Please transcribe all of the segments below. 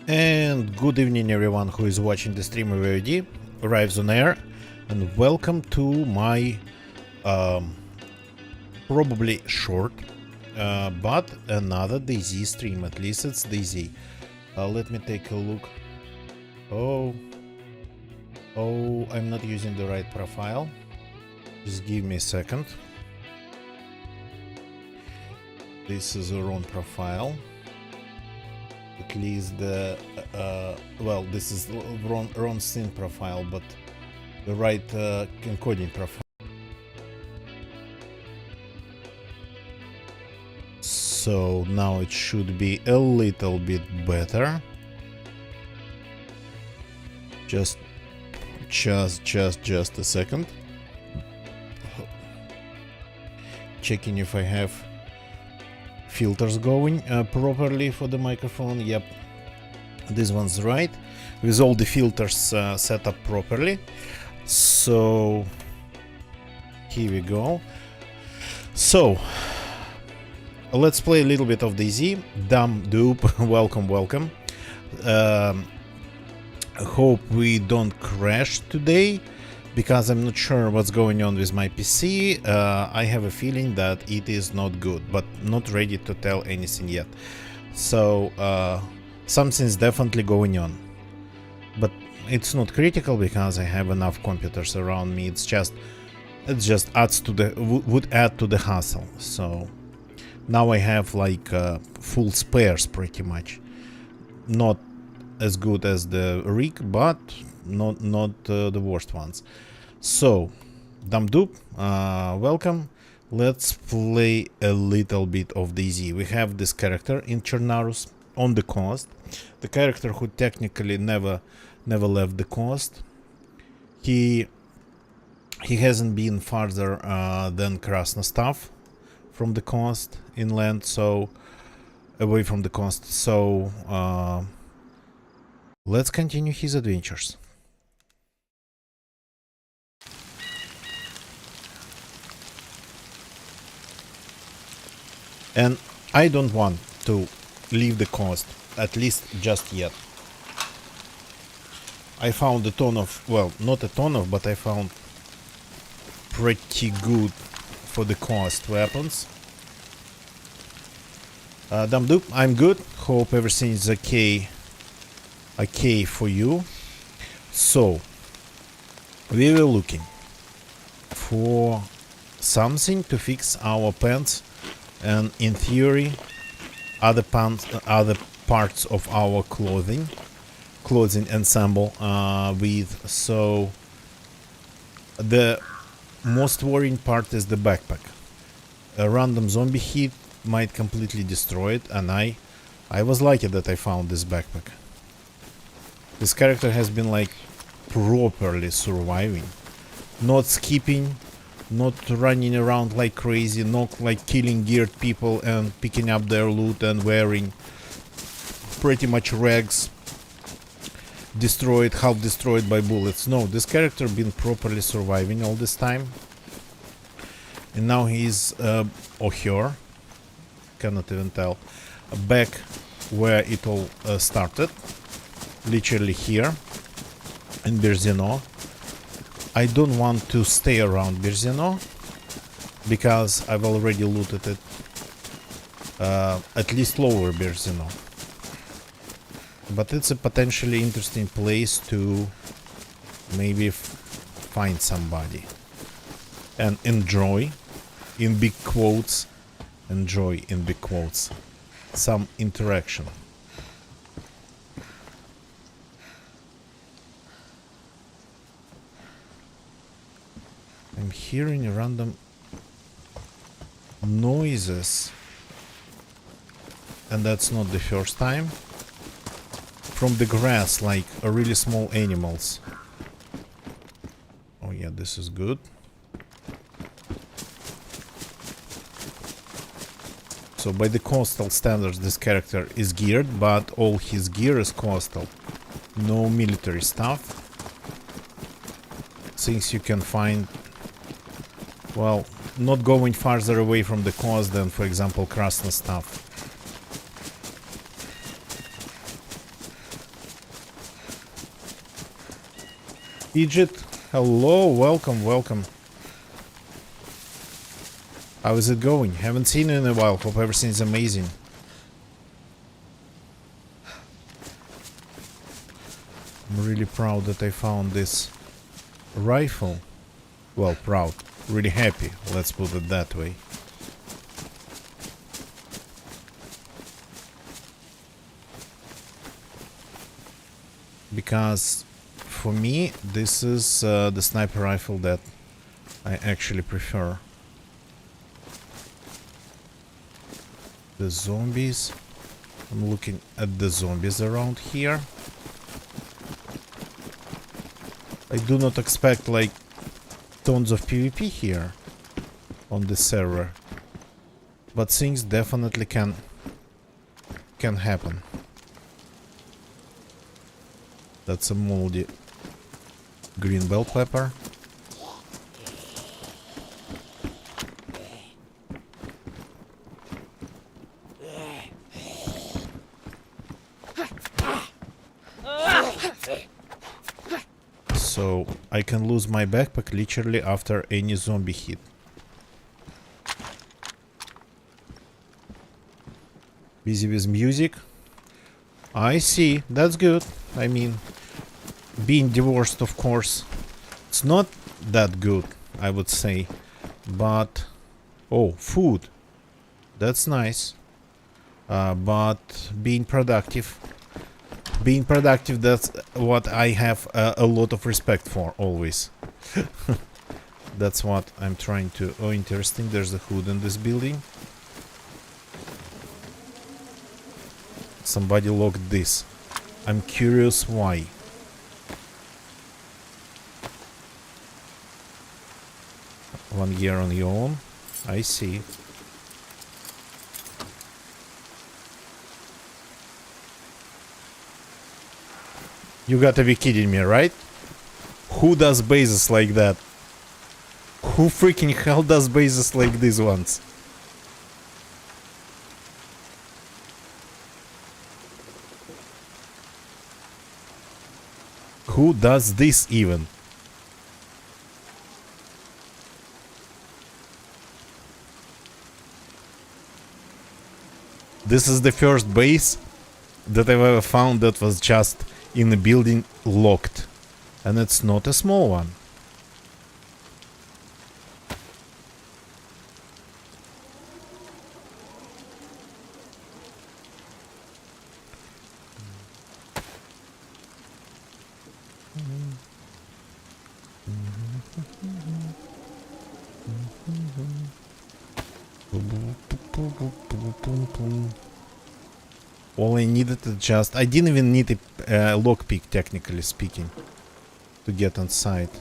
And good evening everyone who is watching the stream of VOD arrives on air, and welcome to my probably short but another DayZ stream. At least it's DayZ. Let me take a look. Oh, I'm not using the right profile. Just give me a second. This is the wrong profile. At least the well, this is wrong scene profile, but the right encoding profile. So now it should be a little bit better. Just a second. Checking if I have filters going properly for the microphone. Yep, this one's right, with all the filters set up properly. So here we go. So let's play a little bit of DayZ. Dumb dupe. welcome. Hope we don't crash today, because I'm not sure what's going on with my PC. I have a feeling that it is not good, but not ready to tell anything yet. So something's definitely going on, but it's not critical because I have enough computers around me. It just adds to the would add to the hassle. So now I have like full spares pretty much. Not as good as the rig, but not the worst ones. So dumb dupe, welcome. Let's play a little bit of DayZ. We have this character in Chernarus on the coast, the character who technically never left the coast. He hasn't been farther than Chernarus from the coast inland, so away from the coast. So let's continue his adventures. And I don't want to leave the coast, at least just yet. I found a ton of, well, not a ton of, but I found pretty good for the coast weapons. Dumb dupe, I'm good. Hope everything is okay for you. So we were looking for something to fix our pants, and in theory other parts of our clothing ensemble with. So the most worrying part is the backpack. A random zombie hit might completely destroy it, and I was lucky that I found this backpack. This character has been like properly surviving, not skipping, not running around like crazy, not like killing geared people and picking up their loot and wearing pretty much rags, half destroyed by bullets. No, this character been properly surviving all this time, and now he's or her, cannot even tell, back where it all started, literally here in Berzino. I don't want to stay around Berzino because I've already looted it, at least lower Berzino. But it's a potentially interesting place to maybe find somebody and enjoy, in big quotes, some interaction. I'm hearing random noises, and that's not the first time, from the grass, like really small animals. Oh yeah, this is good. So by the coastal standards this character is geared, but all his gear is coastal, no military stuff, things you can find, well, not going farther away from the coast than, for example, Krasna stuff. Egypt, hello, welcome, welcome. How is it going? Haven't seen you in a while. Hope everything's amazing. I'm really proud that I found this rifle. Well, proud. Really happy. Let's put it that way. Because for me, this is the sniper rifle that I actually prefer. The zombies. I'm looking at the zombies around here. I do not expect like tons of PvP here on the server, but things definitely can happen. That's a moldy green bell pepper. So I can lose my backpack literally after any zombie hit. Busy with music. I see, that's good. I mean, being divorced, of course, it's not that good, I would say. But, oh, food. That's nice. But being productive, that's what I have a lot of respect for, always. That's what I'm trying to... Oh, interesting, there's a hood in this building. Somebody locked this. I'm curious why. One year on your own. I see. You gotta be kidding me, right? Who does bases like that? Who freaking hell does bases like these ones? Who does this even? This is the first base that I've ever found that was just in a building locked. And it's not a small one. All I needed to just... I didn't even need a lockpick, technically speaking, to get on site.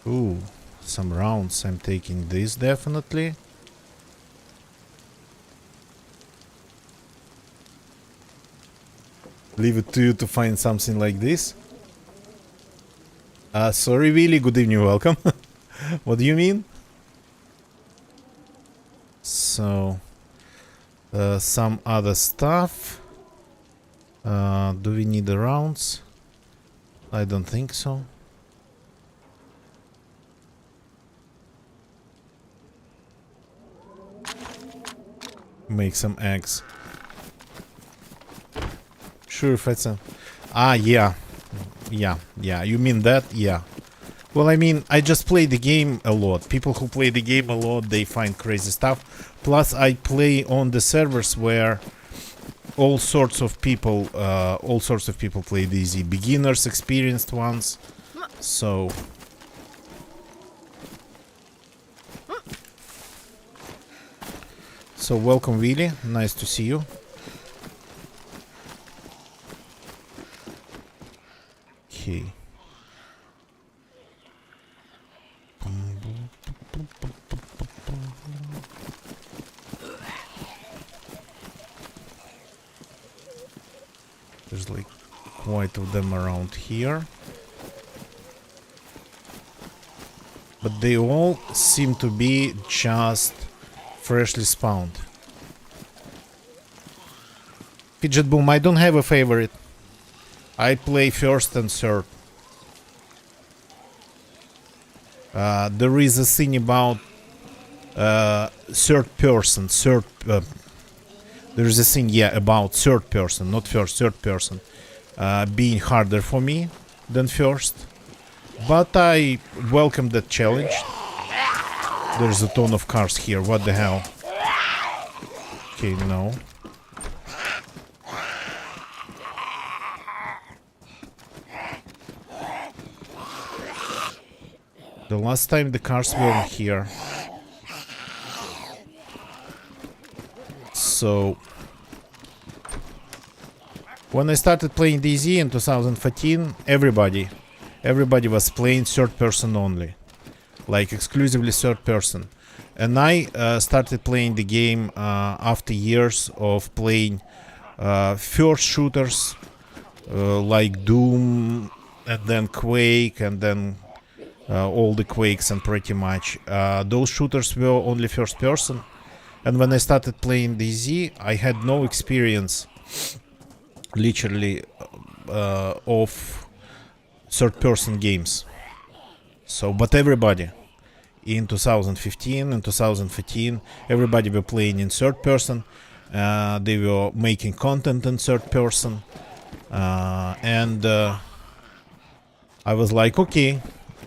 Ooh, some rounds. I'm taking this, definitely. Leave it to you to find something like this. Sorry, Willy. Good evening, welcome. What do you mean? So... some other stuff. Do we need the rounds? I don't think so. Make some eggs. Sure, if it's a... Ah, yeah. Yeah, you mean that? Yeah. Well, I mean, I just play the game a lot. People who play the game a lot, they find crazy stuff. Plus, I play on the servers where all sorts of people play DayZ. Beginners, experienced ones. So... So, welcome, Willy. Nice to see you. Okay. There's like quite of them around here. But they all seem to be just freshly spawned. Fidget Boom, I don't have a favorite. I play first and third. There is a thing about third person. There is a thing, yeah, about third person, not first, third person, being harder for me than first. But I welcome that challenge. There's a ton of cars here. What the hell? Okay, no. The last time the cars weren't here. So when I started playing DayZ in 2014, everybody was playing third person only, like exclusively third person. And I started playing the game after years of playing first shooters like Doom and then Quake and then all the Quakes, and pretty much those shooters were only first person. And when I started playing DayZ, I had no experience literally of third person games. So but everybody in 2015 and 2014, everybody were playing in third person. They were making content in third person, and I was like, okay,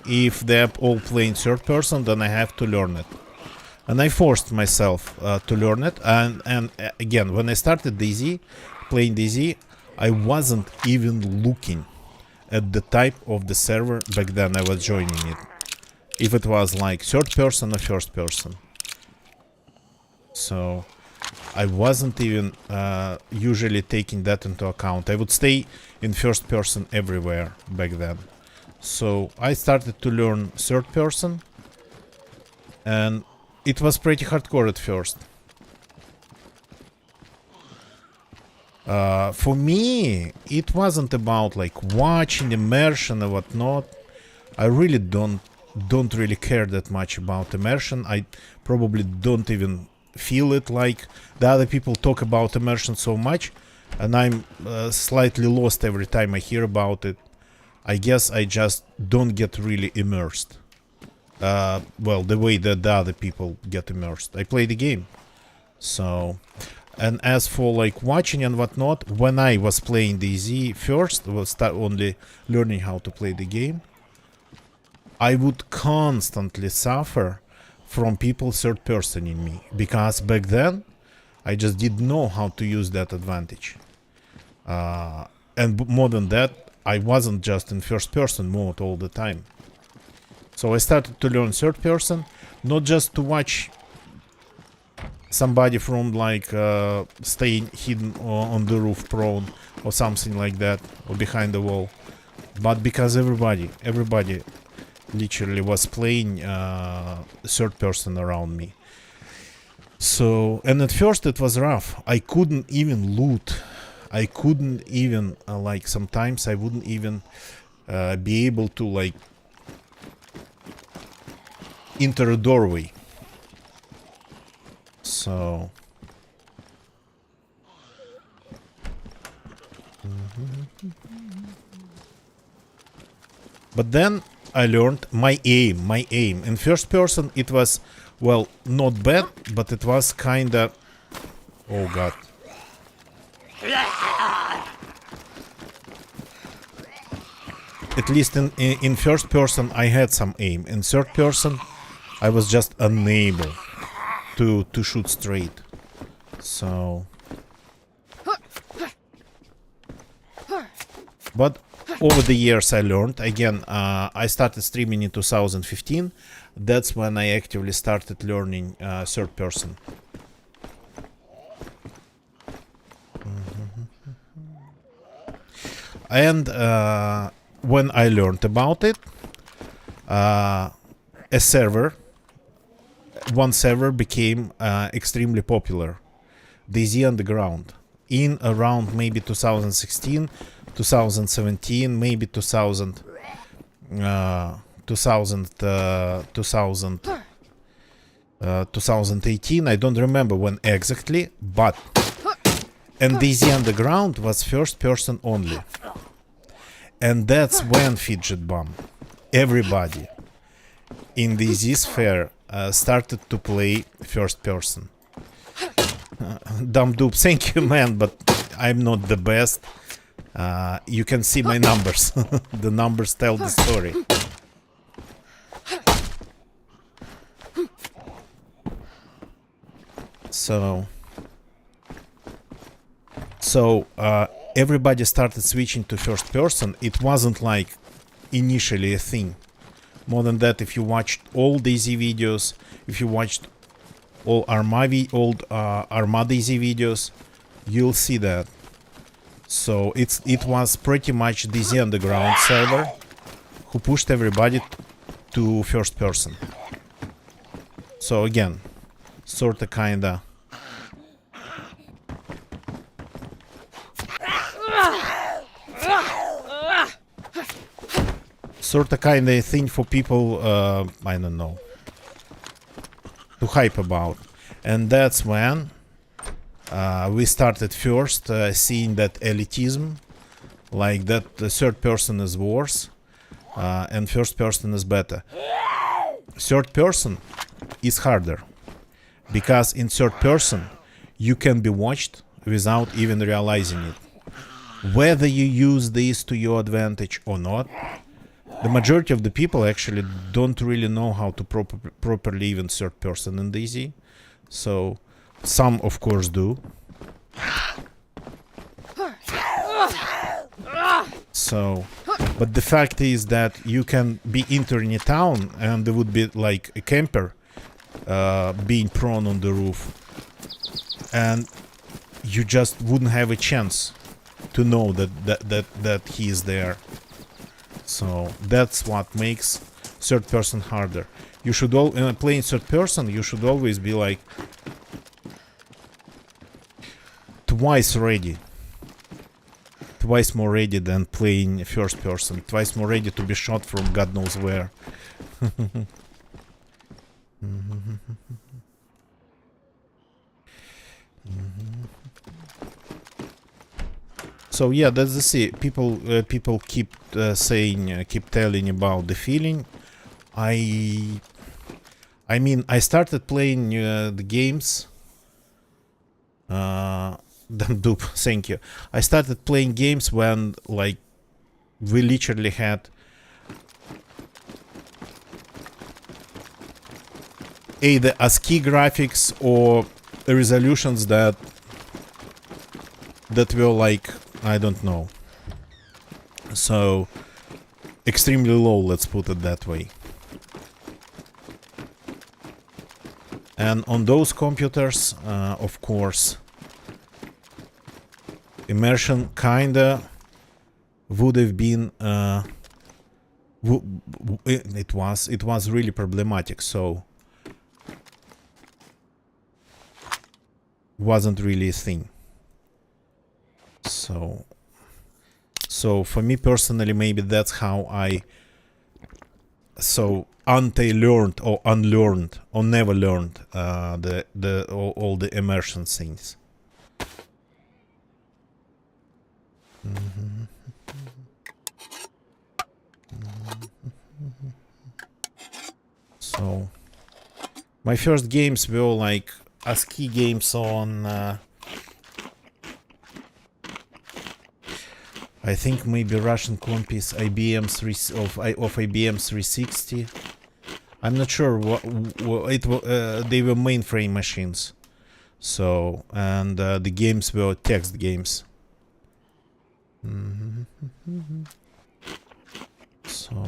if they're all playing third person, then I have to learn it. And I forced myself to learn it. And again, when I started DayZ, playing DayZ, I wasn't even looking at the type of the server back then I was joining it, if it was like third person or first person. So I wasn't even usually taking that into account. I would stay in first person everywhere back then. So I started to learn third person, and it was pretty hardcore at first. For me, it wasn't about like watching immersion or whatnot. I really don't really care that much about immersion. I probably don't even feel it like the other people talk about immersion so much, and I'm slightly lost every time I hear about it. I guess I just don't get really immersed. Well, the way that the other people get immersed. I play the game. So, and as for like watching and whatnot, when I was playing DayZ first, was only learning how to play the game, I would constantly suffer from people third person in me, because back then I just didn't know how to use that advantage. And more than that, I wasn't just in first person mode all the time. So I started to learn third person, not just to watch somebody from like staying hidden on the roof prone or something like that, or behind the wall, but because everybody literally was playing third person around me. So, and at first it was rough. I couldn't even loot. I couldn't even like sometimes I wouldn't even be able to like enter a doorway. So but then I learned my aim. In first person it was, well, not bad, but it was kinda, oh god. At least in first person I had some aim. In third person I was just unable to shoot straight. So, but over the years I learned. Again, I started streaming in 2015. That's when I actively started learning third person. And when I learned about it, one server became extremely popular, DayZ Underground, in around maybe 2016, 2017, maybe 2018. I don't remember when exactly, but and DayZ Underground was first person only. And that's when fidget bomb, everybody in the Z sphere started to play first person. Dumb Doob, thank you, man, but I'm not the best. You can see my numbers. The numbers tell the story. So everybody started switching to first person. It wasn't like initially a thing. More than that, if you watched all DayZ videos, if you watched all old Arma DayZ videos, you'll see that. So it was pretty much DayZ Underground server who pushed everybody to first person. So again, sorta kinda. Sorta kinda a thing for people, I don't know, to hype about. And that's when we started first seeing that elitism, like that the third person is worse and first person is better. Third person is harder, because in third person you can be watched without even realizing it. Whether you use this to your advantage or not, the majority of the people actually don't really know how to properly even third person in DayZ. So some of course do. So, but the fact is that you can be entering a town and there would be like a camper being prone on the roof, and you just wouldn't have a chance to know that he is there. So that's what makes third person harder. You should playing third person, you should always be like twice ready. Twice more ready than playing first person. Twice more ready to be shot from God knows where. So yeah, that's the thing. People keep saying, keep telling about the feeling. I mean, I started playing the games. Dupe, thank you. I started playing games when, like, we literally had either ASCII graphics or resolutions that were like, I don't know, so extremely low, let's put it that way. And on those computers, of course, immersion kinda would have been it was really problematic, so wasn't really a thing. So for me personally, maybe that's how I learned or unlearned or never learned all the immersion things. So my first games were like ASCII games on I think maybe Russian compis IBM of IBM 360. I'm not sure what they were mainframe machines. So, and the games were text games. So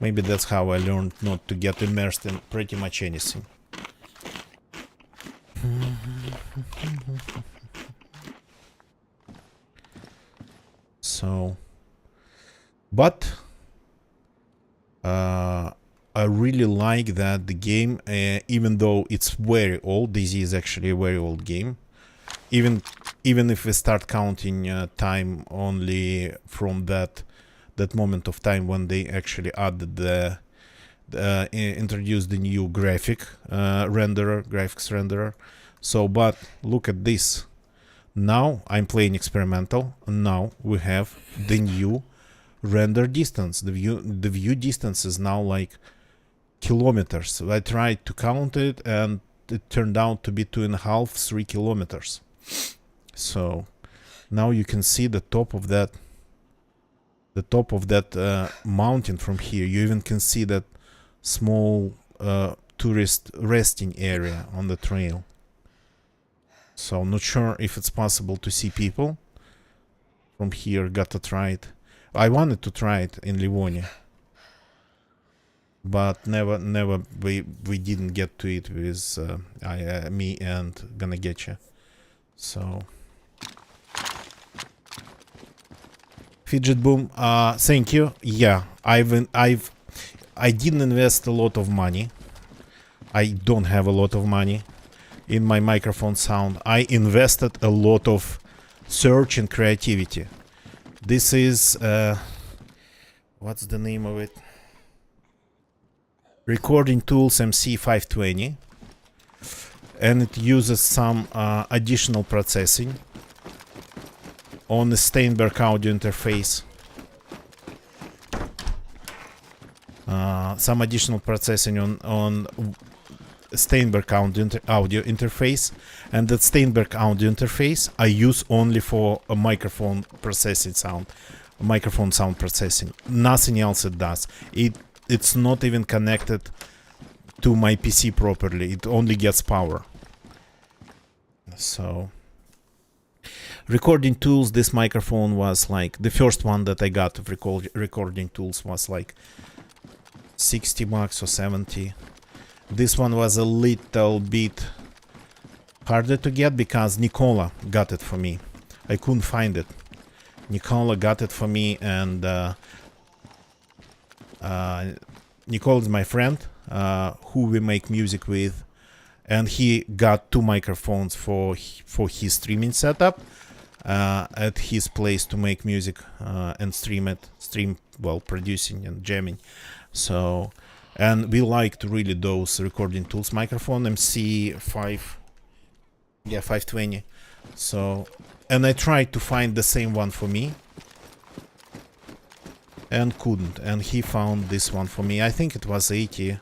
maybe that's how I learned not to get immersed in pretty much anything. So, but I really like that the game, even though it's very old, DayZ is actually a very old game. Even if we start counting time only from that moment of time when they actually added introduced the new graphics renderer. So, but look at this. Now I'm playing experimental, and now we have the new render distance. The view distance is now like kilometers. I tried to count it, and it turned out to be 2.5, 3 kilometers. So now you can see the top of that mountain from here. You even can see that small tourist resting area on the trail. So I'm not sure if it's possible to see people from here. Gotta try it. I wanted to try it in Livonia, but never we didn't get to it with me and Gonna Getcha. So Fidget Boom, thank you. Yeah, I didn't invest a lot of money. I don't have a lot of money in my microphone sound. I invested a lot of search and creativity. This is what's the name of it? Recording Tools MC520, and it uses some additional processing on the Steinberg audio interface. Some additional processing on Steinberg audio interface, and that Steinberg audio interface I use only for a microphone processing sound, microphone sound processing. Nothing else it does. It's not even connected to my PC properly. It only gets power. So Recording Tools, this microphone was like the first one that I got of Recording Tools was like $60 or 70. This one was a little bit harder to get because Nicola got it for me. I couldn't find it. Nicola got it for me, and Nicola is my friend who we make music with, and he got 2 microphones for his streaming setup at his place to make music and stream while producing and jamming. So, and we liked really those Recording Tools microphone MC520. So, and I tried to find the same one for me and couldn't, and he found this one for me. I think it was 80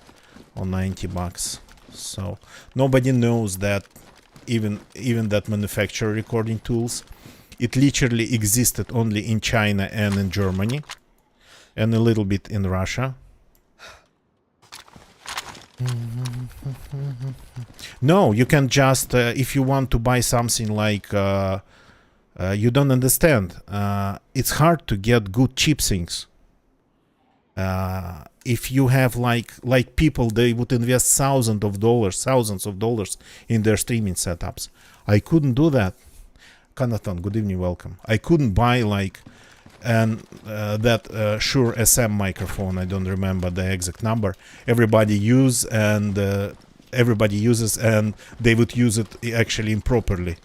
or 90 bucks. So nobody knows that even that manufacturer Recording Tools, it literally existed only in China and in Germany and a little bit in Russia. No, you can just if you want to buy something like you don't understand, it's hard to get good cheap things. If you have like people, they would invest thousands of dollars in their streaming setups. I couldn't do that. Kanathon, good evening, welcome. I couldn't buy like that Shure SM microphone. I don't remember the exact number. Everybody uses, and they would use it actually improperly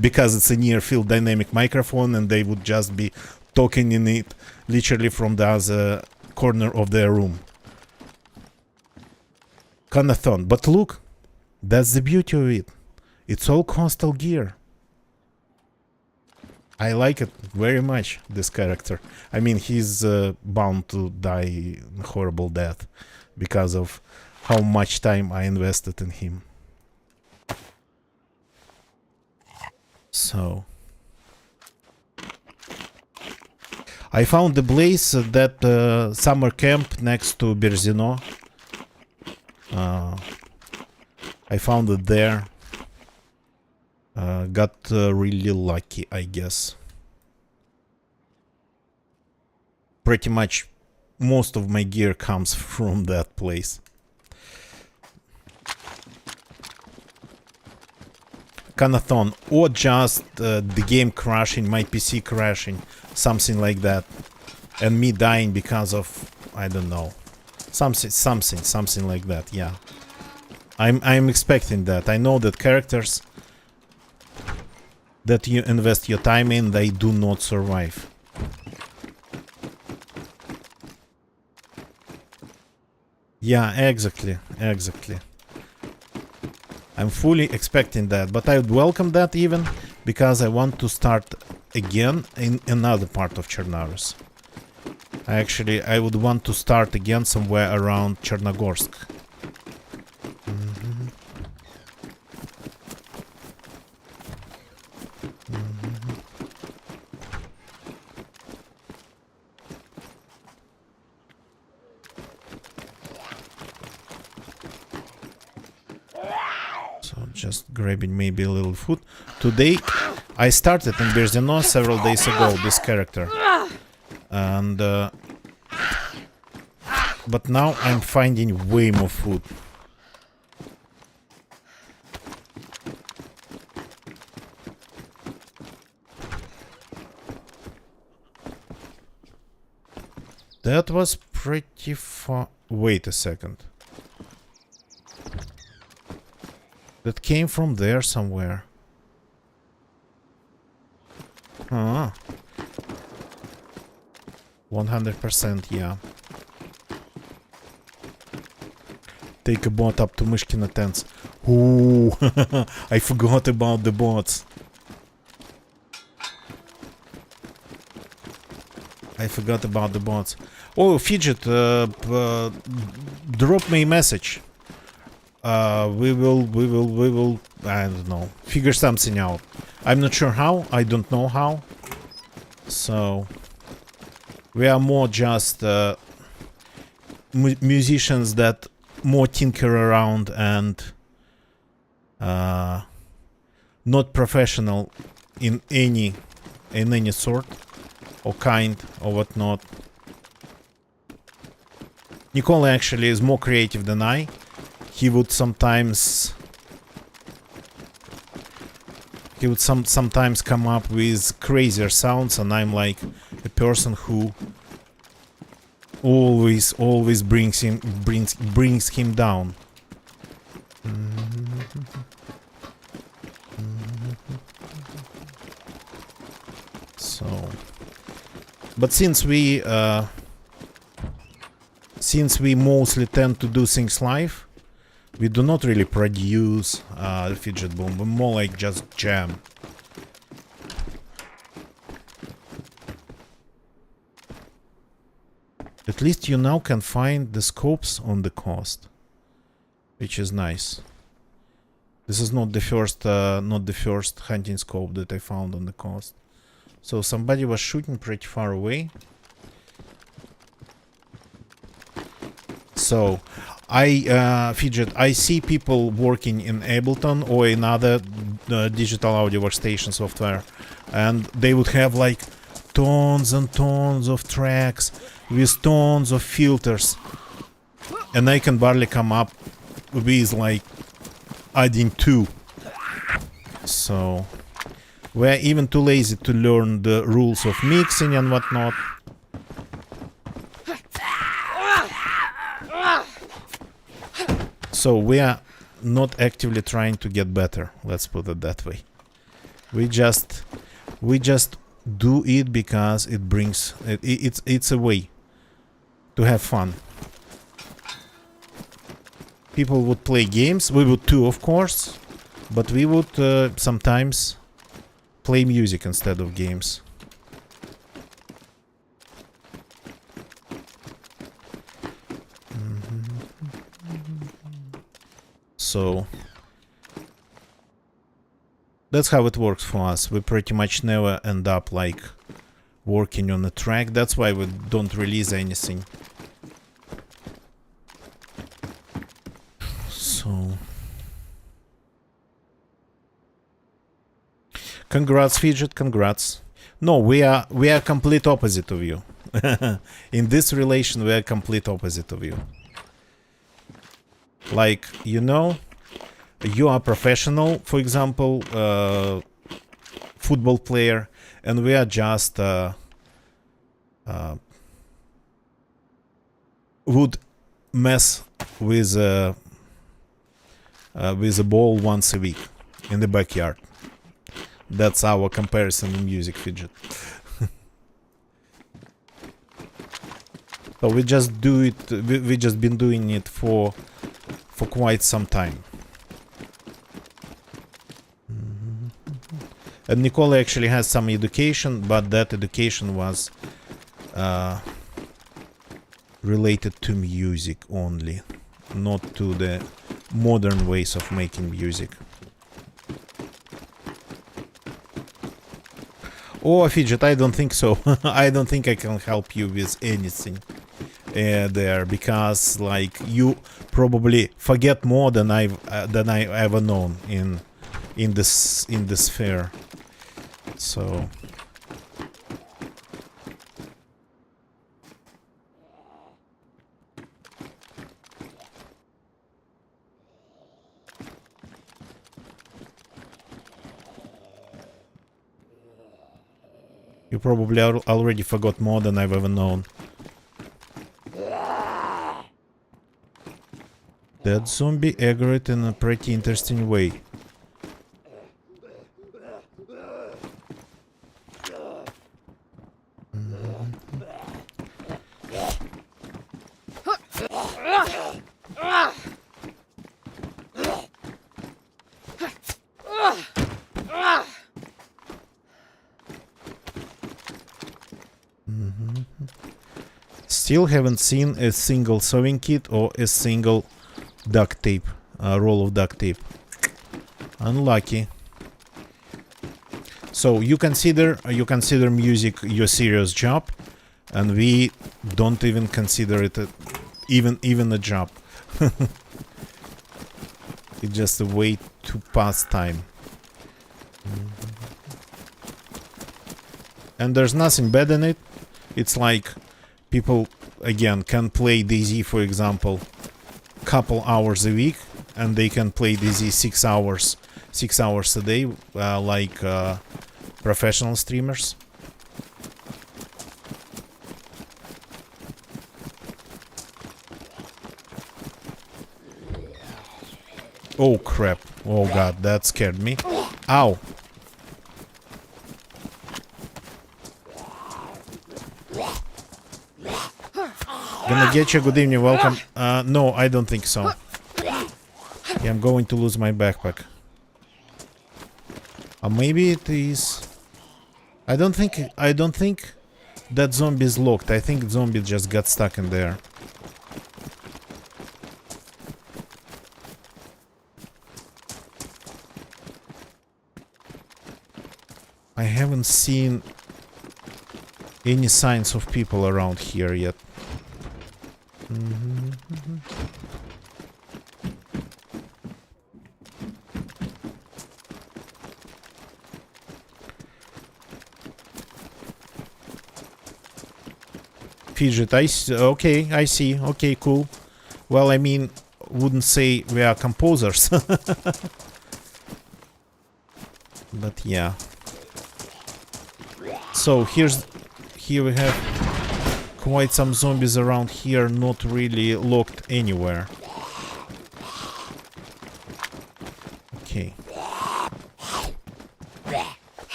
because it's a near field dynamic microphone, and they would just be talking in it literally from the other corner of their room. Kanathon, but look, that's the beauty of it. It's all coastal gear. I like it very much, this character. I mean, he's bound to die a horrible death because of how much time I invested in him. So I found the place that summer camp next to Berzino. I found it there. Got really lucky, I guess. Pretty much most of my gear comes from that place. Kanathon, or just the game crashing, my PC crashing, something like that, and me dying because of, I don't know, something like that. Yeah, I'm expecting that. I know that characters that you invest your time in, they do not survive. Yeah, exactly. I'm fully expecting that, but I would welcome that even because I want to start again in another part of Chernarus. I would want to start again somewhere around Chernogorsk. So just grabbing maybe a little food. Today I started in Berzino several days ago, this character. And but now I'm finding way more food. That was pretty far. Wait a second. That came from there somewhere. Huh. 100%, yeah. Take a bot up to Mishkina tents. Ooh, I forgot about the bots. I forgot about the bots. Oh, Fidget, drop me a message. We will, I don't know, figure something out. I'm not sure how, I don't know how. So, we are more just musicians that more tinker around and not professional in any sort or kind or whatnot. Nicole actually is more creative than I. He would sometimes sometimes come up with crazier sounds, and I'm like a person who always brings him down. So, but since we mostly tend to do things live, we do not really produce Fidget Boom, but more like just jam. At least you now can find the scopes on the coast, which is nice. This is not the first hunting scope that I found on the coast. So somebody was shooting pretty far away. So, Fidget, I see people working in Ableton or in other digital audio workstation software, and they would have like tons and tons of tracks with tons of filters, and I can barely come up with like adding 2. So, we're even too lazy to learn the rules of mixing and whatnot. So we are not actively trying to get better, let's put it that way. We just do it because it brings it's a way to have fun. People would play games, we would too, of course, but we would sometimes play music instead of games. So that's how it works for us. We pretty much never end up like working on a track. That's why we don't release anything. So congrats, Fidget, congrats. No, we are complete opposite of you. In this relation, we are complete opposite of you. Like, you know, you are professional, for example, football player, and we are just would mess with a ball once a week in the backyard. That's our comparison in music, Fidget. So we just do it. We just been doing it for quite some time. And Nicole actually has some education, but that education was related to music only, not to the modern ways of making music. Oh, Fidget, I don't think so. I don't think I can help you with anything there, because like you probably forget more than I ever known in this sphere. So you probably already forgot more than I've ever known. That zombie aggroed in a pretty interesting way. Still haven't seen a single sewing kit or a single duct tape, roll of duct tape. Unlucky. So you consider music your serious job, and we don't even consider it even a job. It's just a way to pass time. And there's nothing bad in it. It's like people again can play DayZ, for example, couple hours a week, and they can play DayZ 6 hours a day, like professional streamers. Oh crap. Oh god, that scared me. Ow. Gonna get you. Good evening, welcome. No, I don't think so. Yeah, I'm going to lose my backpack. Maybe it is. I don't think that zombie is locked. I think zombie just got stuck in there. I haven't seen any signs of people around here yet. Fidget, okay, I see. Okay, cool. Well, I mean, wouldn't say we are composers. But yeah. So here we have quite some zombies around here, not really locked anywhere. Okay.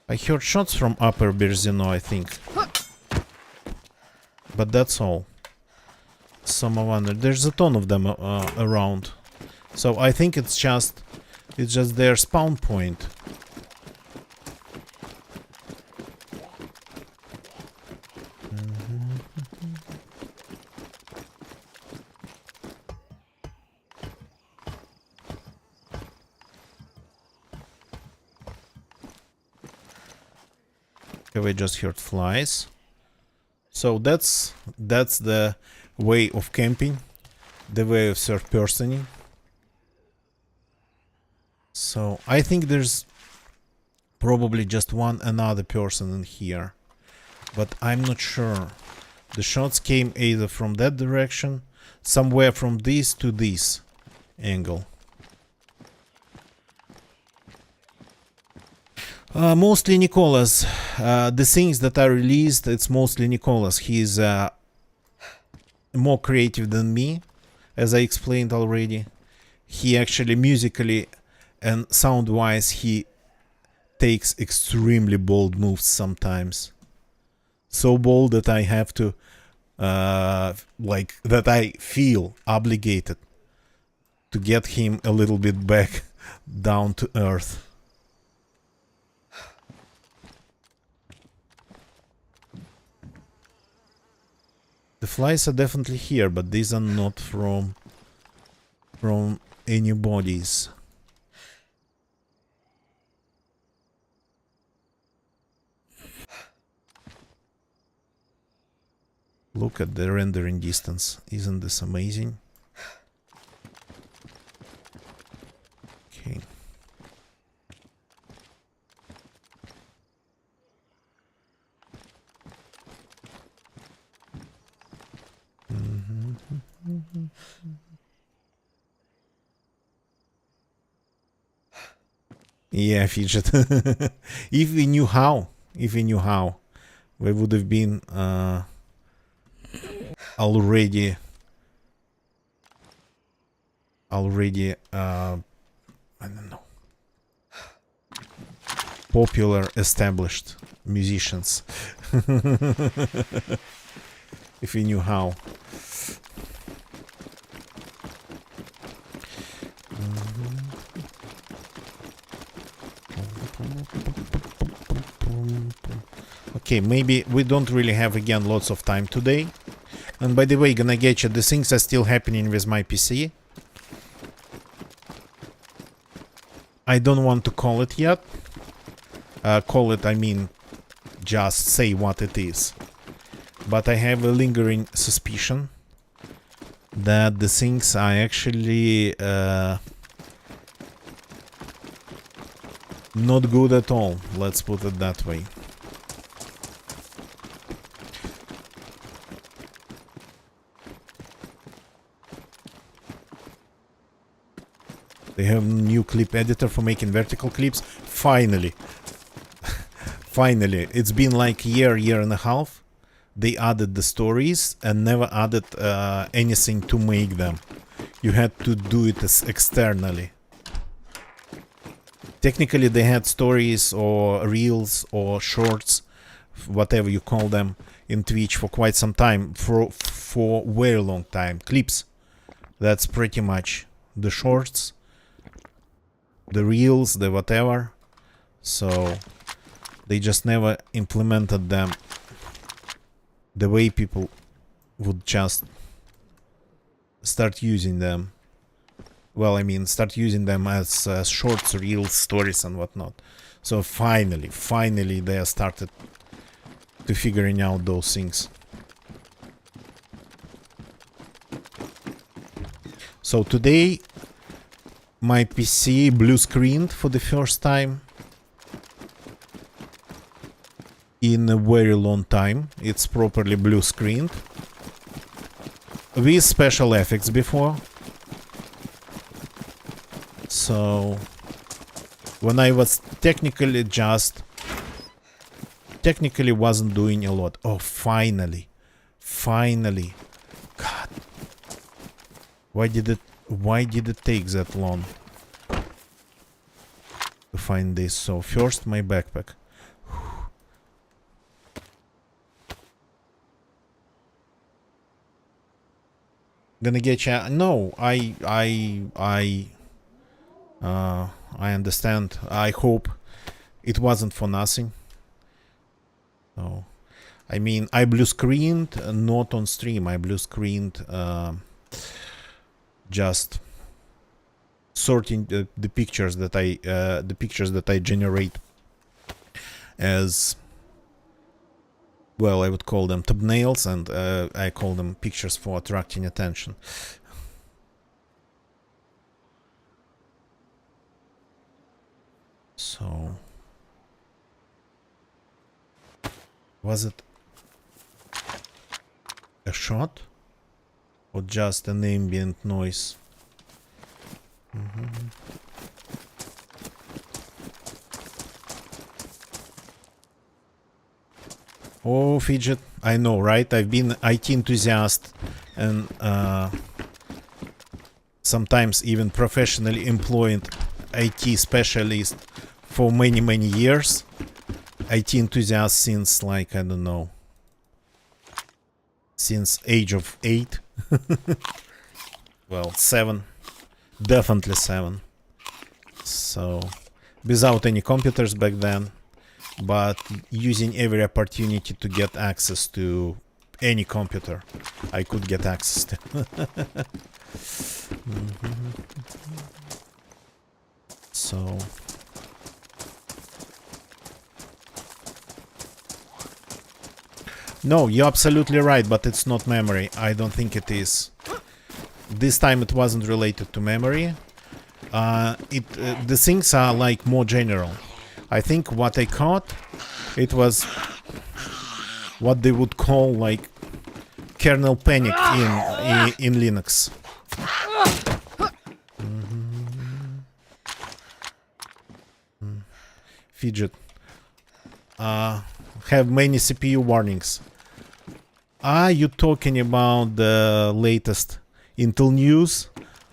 I heard shots from Upper Berzino, I think. But that's all. Some wonder. There's a ton of them around. So I think it's just their spawn point. We just heard flies. So that's the way of camping, the way of third personing. So I think there's probably just one another person in here, but I'm not sure. The shots came either from that direction, somewhere from this to this angle. Mostly Nicolas. The things that are released, it's mostly Nicolas. He's more creative than me, as I explained already. He actually musically and sound-wise, he takes extremely bold moves sometimes. So bold that I have to, that I feel obligated to get him a little bit back down to earth. flies are definitely here, but these are not from any bodies. Look at the rendering distance. Isn't this amazing? Okay. Yeah, fidget. If we knew how, we would have been already I don't know, popular established musicians. If we knew how. Okay, maybe we don't really have again lots of time today. And by the way, gonna get you, the things are still happening with my PC. I don't want to call it yet. Call it, I mean, just say what it is. But I have a lingering suspicion that the things are actually not good at all. Let's put it that way. They have a new clip editor for making vertical clips. Finally. Finally. It's been like a year and a half. They added the stories and never added anything to make them. You had to do it externally. Technically they had stories or reels or shorts, whatever you call them, in Twitch for quite some time. For very long time. Clips. That's pretty much the shorts, the reels, the whatever. So they just never implemented them the way people would just start using them. Well, I mean, start using them as shorts, reels, stories and whatnot. So finally they have started to figuring out those things. So today my PC blue screened for the first time in a very long time. It's properly blue screened with special effects before. So when I was technically wasn't doing a lot. Oh, finally. God. Why did it take that long to find this? So first my backpack. Gonna get you. No, I understand. I hope it wasn't for nothing. So, I mean, I blue screened, not on stream. I blue screened, just sorting the pictures that I generate as, well, I would call them thumbnails, and I call them pictures for attracting attention. So, was it a shot or just an ambient noise? Oh, fidget, I know, right? I've been IT enthusiast and sometimes even professionally employed IT specialist for many years. IT enthusiast since, like, I don't know, since age of 8. Well, 7. Definitely 7. So, without any computers back then, but using every opportunity to get access to any computer I could get access to. So no, you're absolutely right, but it's not memory. I don't think it is. This time it wasn't related to memory. The things are like more general. I think what I caught, it was what they would call like kernel panic in Linux. Fidget. Have many CPU warnings. Are you talking about the latest Intel news?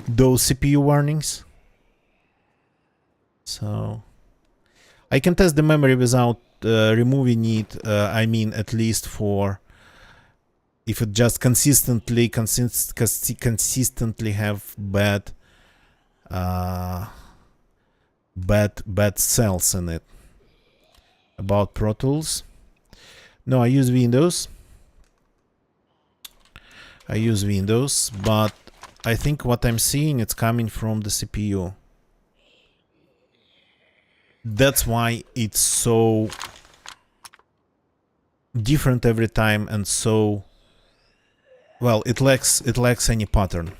Those CPU warnings? So I can test the memory without removing it. I mean, at least for if it just consistently have bad cells in it. About Pro Tools. No, I use Windows. But I think what I'm seeing, it's coming from the CPU. That's why it's so different every time, and so well, it lacks any pattern.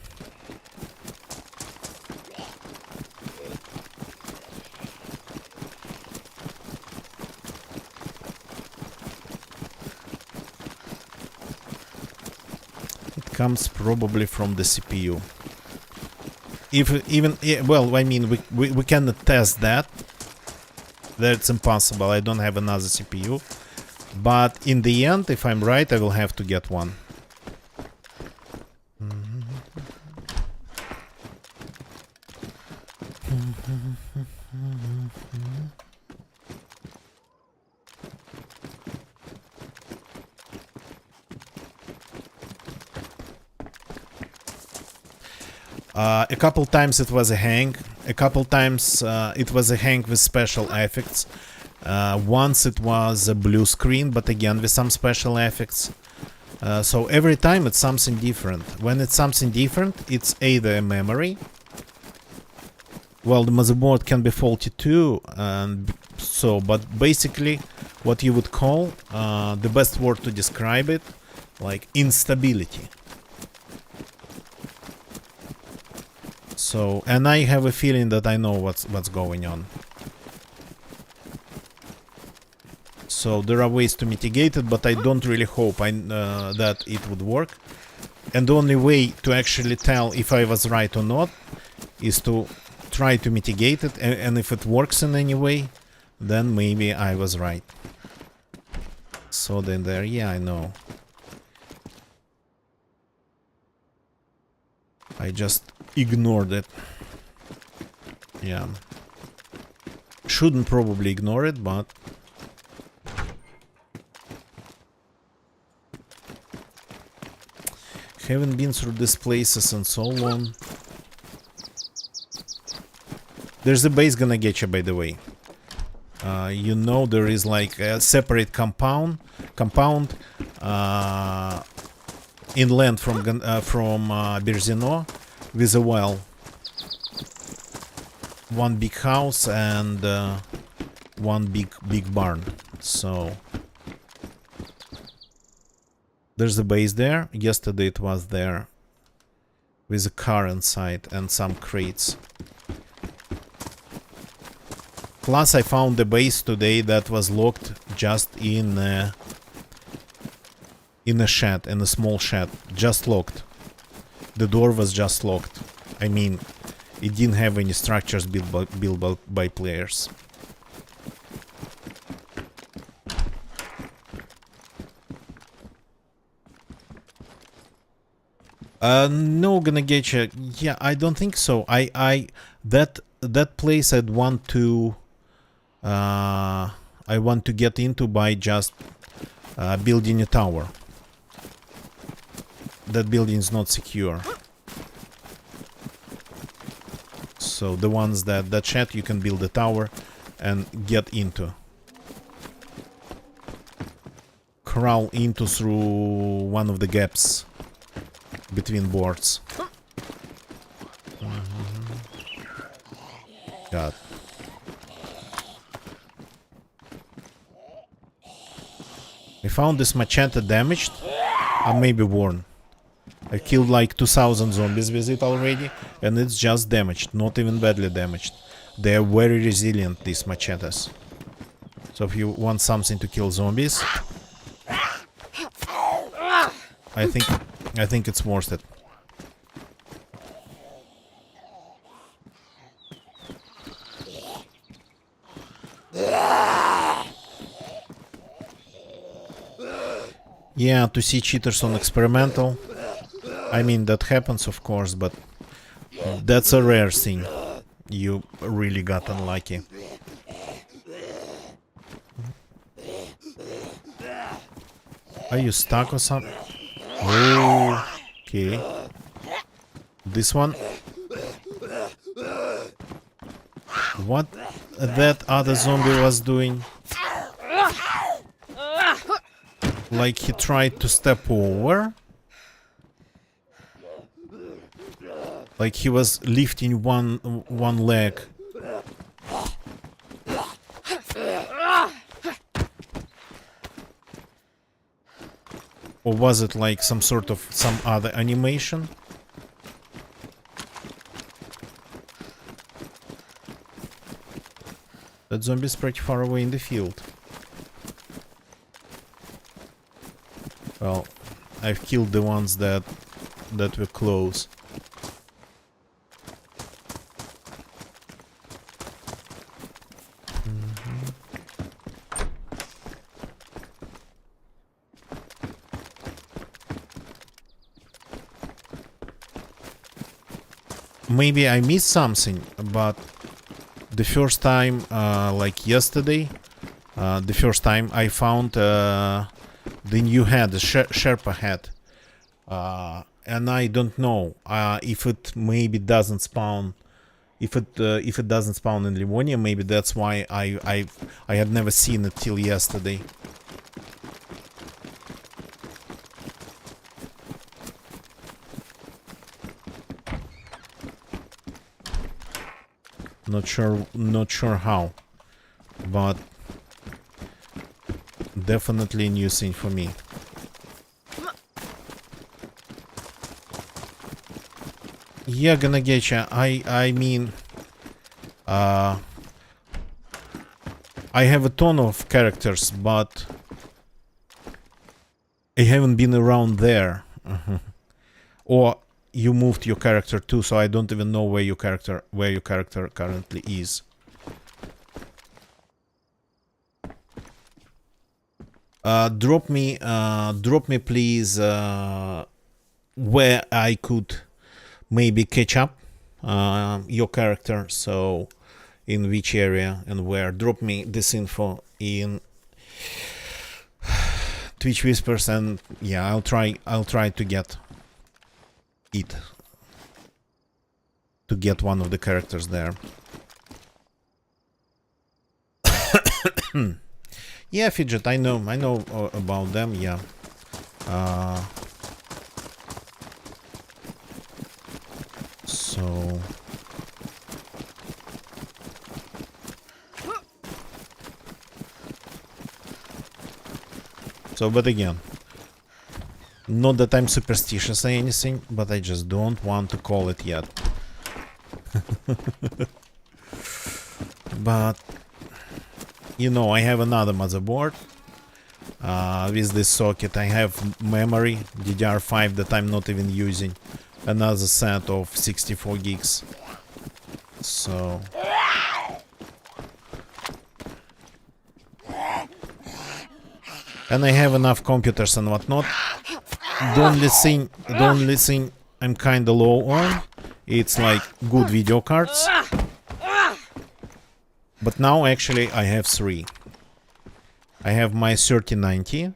Comes probably from the CPU. Well, I mean, we cannot test that. That's impossible. I don't have another CPU. But in the end, if I'm right, I will have to get one. A couple times it was a hang. A couple times it was a hang with special effects. Once it was a blue screen, but again with some special effects. So every time it's something different. When it's something different, it's either a memory. Well, the motherboard can be faulty too, and so. But basically, what you would call the best word to describe it, like instability. So, and I have a feeling that I know what's going on. So there are ways to mitigate it, but I don't really hope that it would work. And the only way to actually tell if I was right or not is to try to mitigate it, and if it works in any way, then maybe I was right. So then there, yeah, I know. I just ignored it. Yeah. Shouldn't probably ignore it, but haven't been through these places and so on. There's a base gonna get you, by the way. You know, there is like a separate compound inland from Berzino with a well. One big house and one big barn. So there's a base there. Yesterday it was there with a car inside and some crates. Plus I found the base today that was locked just in a shed, in a small shed, just locked. The door was just locked. I mean, it didn't have any structures built by players. No, gonna get you. Yeah, I don't think so. That place I want to get into by just building a tower. That building is not secure. So the ones that shed, you can build a tower and get into. crawl into through one of the gaps between boards. God. I found this machete damaged. I may be worn. I killed like 2000 zombies with it already, and it's just damaged, not even badly damaged. They are very resilient, these machetes. So if you want something to kill zombies, I think it's worth it. Yeah, to see cheaters on experimental. I mean, that happens, of course, but that's a rare thing. You really got unlucky. Are you stuck or something? Oh, okay. This one. What that other zombie was doing? Like he tried to step over. Like he was lifting one leg. Or was it like some other animation? That zombie's pretty far away in the field. Well, I've killed the ones that were close. Maybe I missed something, but the first time, like yesterday, the first time I found the new head, the Sherpa head, and I don't know if it maybe doesn't spawn. If it doesn't spawn in Livonia, maybe that's why I had never seen it till yesterday. Not sure how, but definitely a new thing for me. Yeah, gonna get ya. I mean, I have a ton of characters, but I haven't been around there. Or you moved your character too, so I don't even know where your character currently is. Drop me please where I could maybe catch up your character, so in which area and where. Drop me this info in Twitch Whispers, and yeah, I'll try to get it, to get one of the characters there. Yeah, Fidget, I know about them, yeah. So but again, not that I'm superstitious or anything, but I just don't want to call it yet. But you know, I have another motherboard with this socket. I have memory DDR5 that I'm not even using, another set of 64 gigs. So and I have enough computers and whatnot. The only thing I'm kinda low on, it's like good video cards. But now actually I have 3. I have my 3090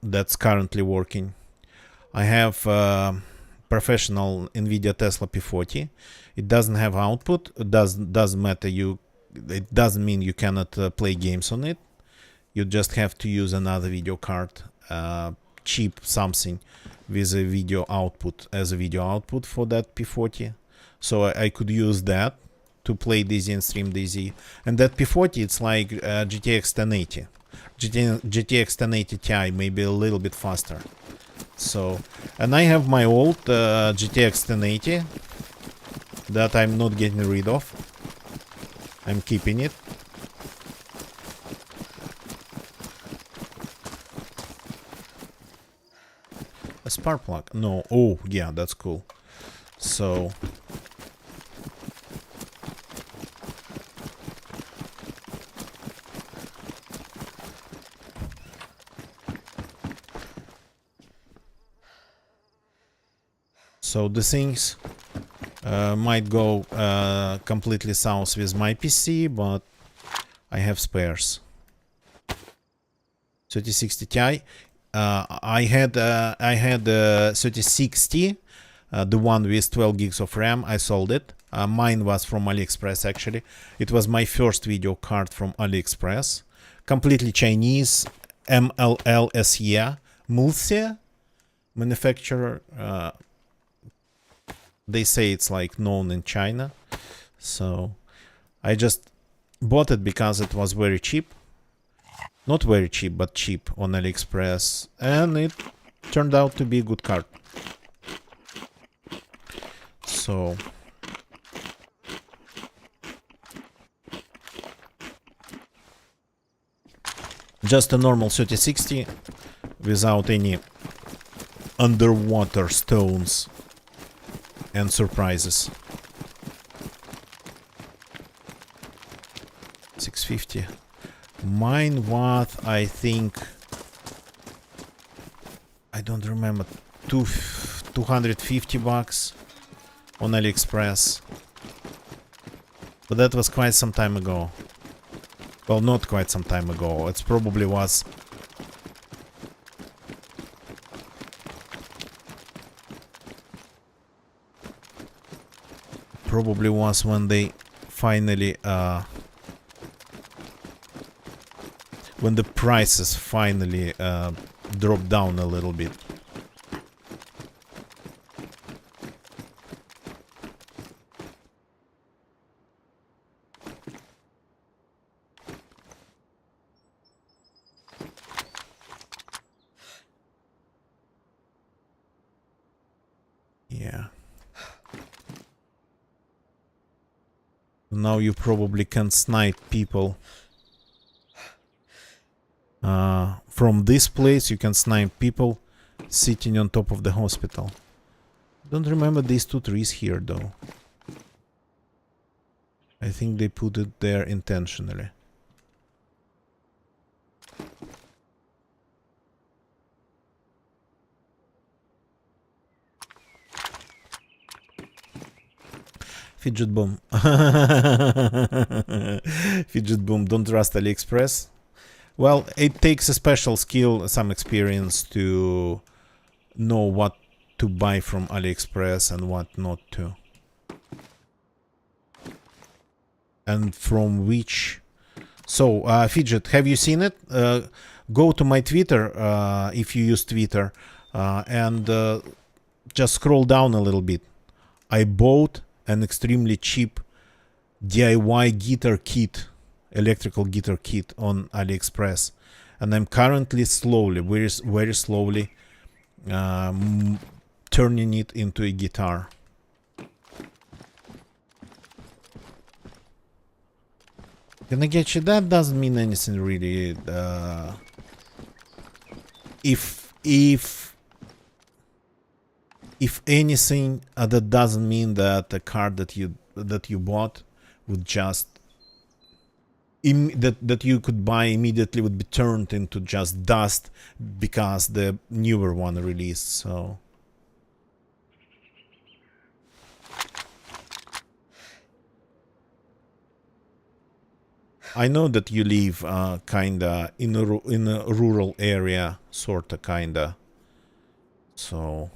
that's currently working. I have professional NVIDIA Tesla P40. It doesn't have output. It doesn't matter. It doesn't mean you cannot play games on it. You just have to use another video card, cheap something with a video output as a video output for that P40. So I could use that to play DayZ and stream DayZ. And that P40, it's like GTX 1080. GTX 1080 Ti, maybe a little bit faster. So, and I have my old GTX 1080 that I'm not getting rid of. I'm keeping it. A spark plug? No. Oh, yeah, that's cool. So the things might go completely south with my PC, but I have spares. 3060 Ti. I had 3060, the one with 12 gigs of RAM. I sold it. Mine was from AliExpress, actually. It was my first video card from AliExpress. Completely Chinese, MLLSE, Mulse manufacturer. They say it's like known in China. So I just bought it because it was very cheap. Not very cheap, but cheap on AliExpress. And it turned out to be a good card. So just a normal 3060 without any underwater stones and surprises. 650. Mine was, I think, I don't remember, 250 bucks on AliExpress. But that was quite some time ago. Well, not quite some time ago. It probably was when they finally when the prices finally dropped down a little bit. Yeah. Now you probably can snipe people. From this place you can snipe people sitting on top of the hospital. Don't remember these two trees here though. I think they put it there intentionally. Fidget boom. Fidget boom, don't trust AliExpress. Well, it takes a special skill, some experience to know what to buy from AliExpress and what not to. And from which... So, Fidget, have you seen it? Go to my Twitter, if you use Twitter, and just scroll down a little bit. I bought an extremely cheap DIY guitar kit, electrical guitar kit on AliExpress, and I'm currently slowly, very slowly, turning it into a guitar. Gonna get you, that doesn't mean anything really. If anything, that doesn't mean that the card that you bought would just that you could buy immediately would be turned into just dust because the newer one released. So I know that you live kinda in a rural area, sorta kinda. So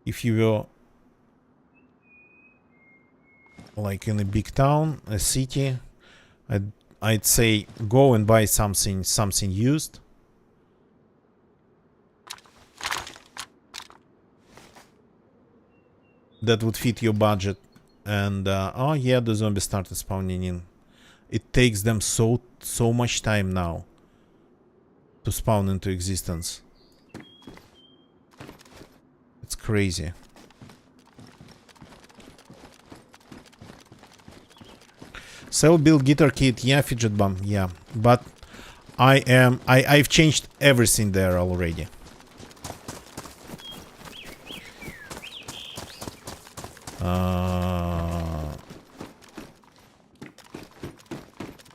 if you were like in a big town, a city, I'd say go and buy something used. That would fit your budget. And oh yeah, the zombies started spawning in. It takes them so much time now to spawn into existence. It's crazy. Sell build guitar kit, yeah, fidget bomb, yeah. But I've changed everything there already.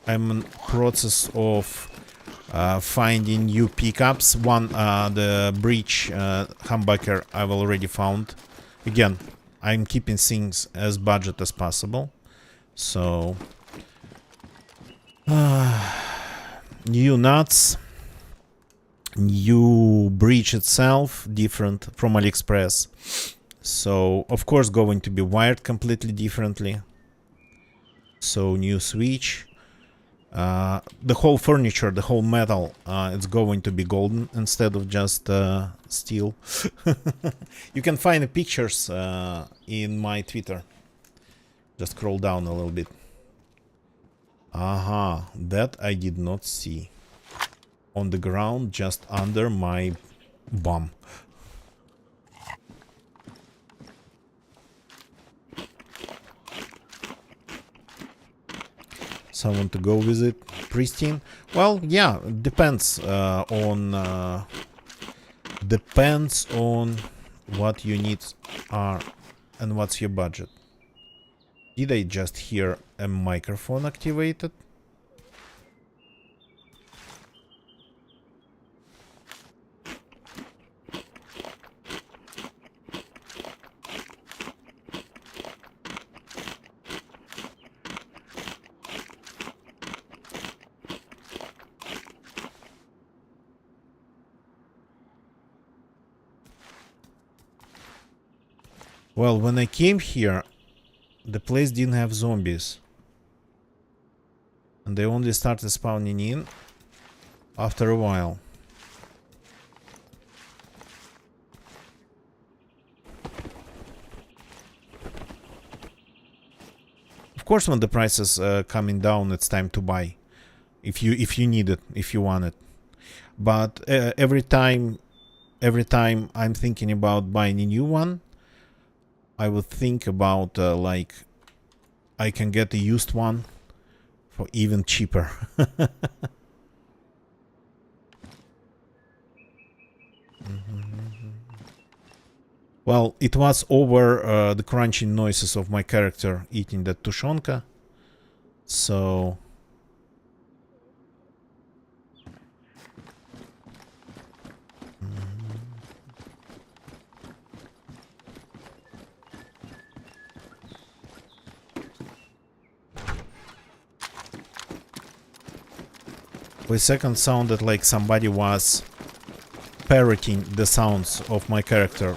I'm in process of finding new pickups. One, the bridge humbucker I've already found. Again, I'm keeping things as budget as possible. So, new nuts, new bridge itself, different from AliExpress. So, of course, going to be wired completely differently. So, new switch. The whole furniture, the whole metal, it's going to be golden instead of just steel. You can find the pictures in my Twitter. Just scroll down a little bit. Aha, that I did not see. On the ground, just under my bum. Someone to go visit. Pristine. Well, yeah, depends on what your needs are and what's your budget. Did I just hear a microphone activated? Well, when I came here, the place didn't have zombies. And they only started spawning in after a while. Of course, when the price is coming down, it's time to buy. If you need it, if you want it. But every time I'm thinking about buying a new one, I would think about like I can get a used one for even cheaper. Well, it was over the crunching noises of my character eating that tushonka, so for a second sounded like somebody was parroting the sounds of my character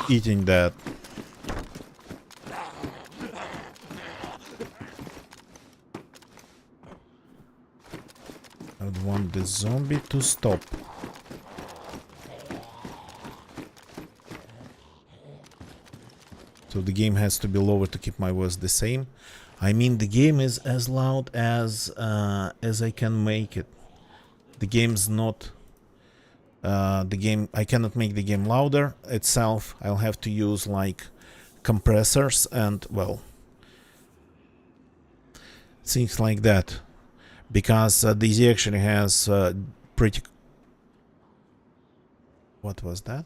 eating that. I would want the zombie to stop. So the game has to be lower to keep my voice the same. I mean, the game is as loud as I can make it. The game's not... I cannot make the game louder itself. I'll have to use like compressors and, well, things like that. Because DayZ actually has pretty... What was that?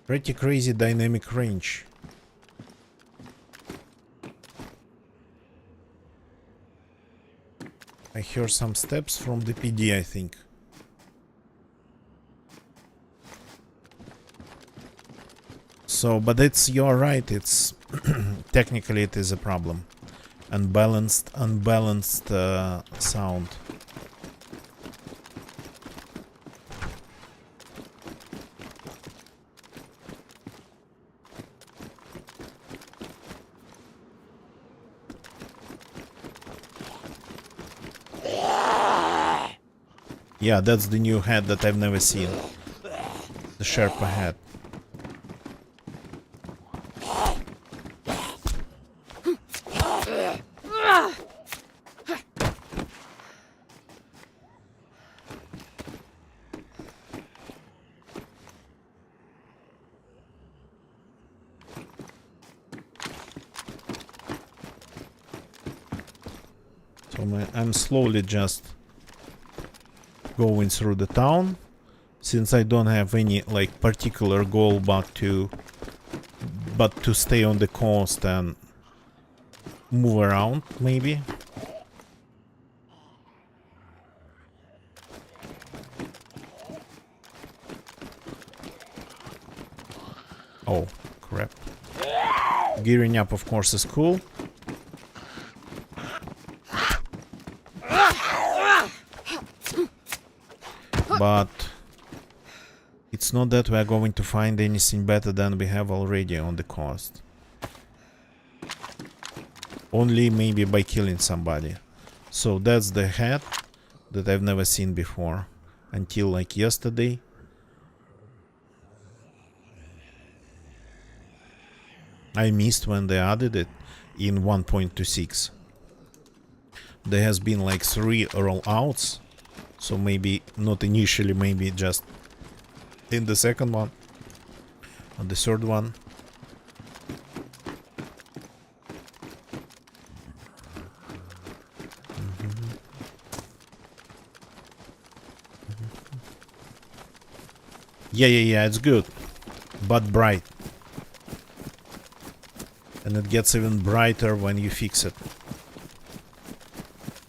Pretty crazy dynamic range. I hear some steps from the PD, I think. So, but you're right, it's technically it is a problem. Unbalanced sound. Yeah, that's the new hat that I've never seen. The Sherpa hat. So I'm slowly just going through the town, since I don't have any like particular goal but to stay on the coast and move around maybe. Oh crap. Gearing up of course is cool. But it's not that we're going to find anything better than we have already on the coast. Only maybe by killing somebody. So that's the hat that I've never seen before. Until like yesterday. I missed when they added it in 1.26. There has been like 3 rollouts. So maybe not initially, maybe just in the second one or the third one. Yeah, it's good, but bright. And it gets even brighter when you fix it.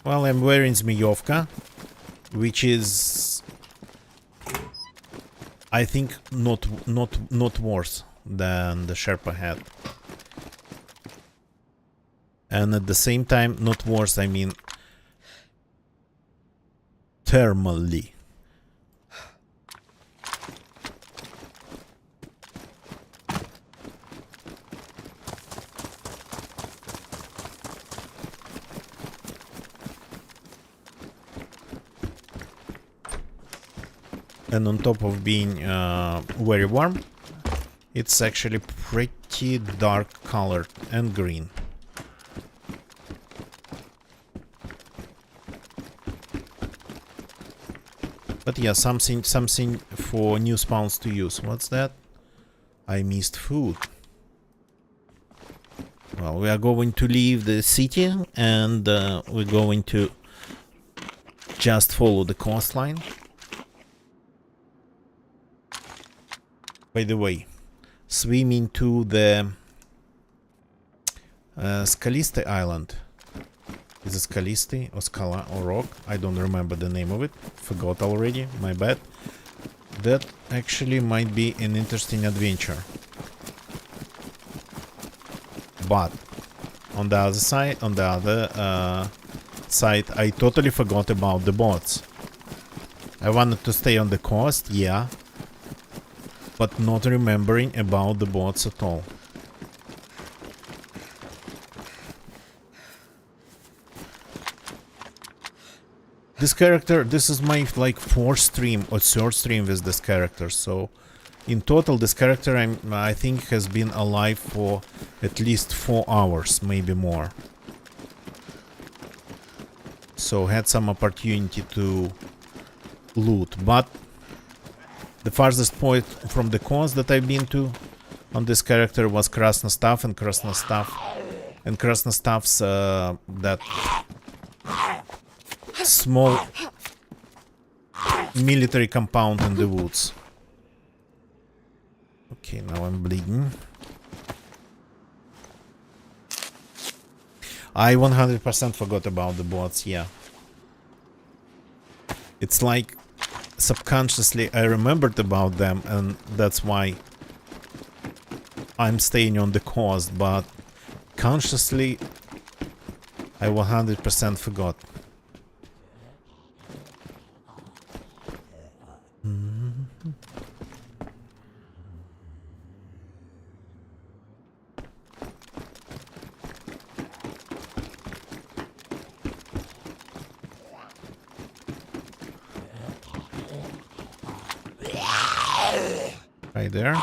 Well, I'm wearing Zmeyovka, which is, I think, not worse than the Sherpa hat. And at the same time, not worse, I mean, thermally. And on top of being very warm, it's actually pretty dark colored and green. But yeah, something for new spawns to use. What's that? I missed food. Well, we are going to leave the city and we're going to just follow the coastline. By the way, swimming to the Scaliste Island. Is it Scaliste or Scala or Rock? I don't remember the name of it. Forgot already, my bad. That actually might be an interesting adventure. But on the other side, I totally forgot about the boats. I wanted to stay on the coast, yeah, but not remembering about the boats at all. This character, this is my like 4th stream or 3rd stream with this character, so in total this character I think has been alive for at least 4 hours, maybe more. So had some opportunity to loot, but the farthest point from the coast that I've been to on this character was Krasnostav, and Krasnostav's that small military compound in the woods. Okay, now I'm bleeding. I 100% forgot about the bots, yeah. It's like subconsciously I remembered about them, and that's why I'm staying on the coast, but consciously I 100% forgot. Hi there.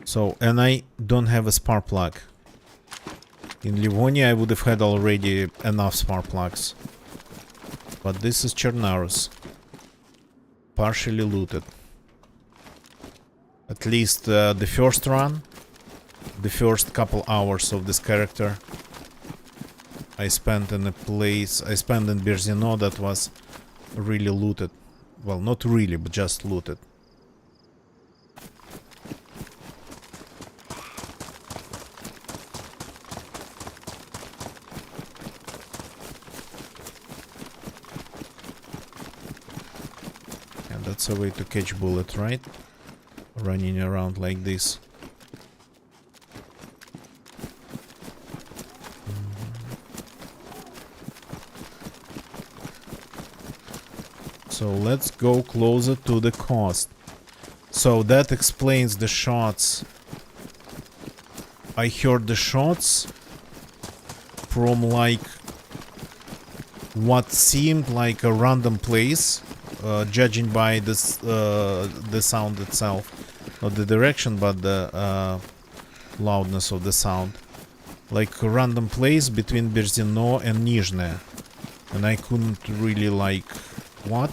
So, and I don't have a spark plug. In Livonia I would have had already enough spark plugs. But this is Chernarus. Partially looted. At least the first run, the first couple hours of this character, I spent in a place, I spent in Berzino that was really looted. Well, not really, but just looted. And that's a way to catch bullet, right? Running around like this. So let's go closer to the coast. So that explains the shots. I heard the shots from like what seemed like a random place, judging by this the sound itself, not the direction but the loudness of the sound, like a random place between Berzino and Nizhne, and I couldn't really like what.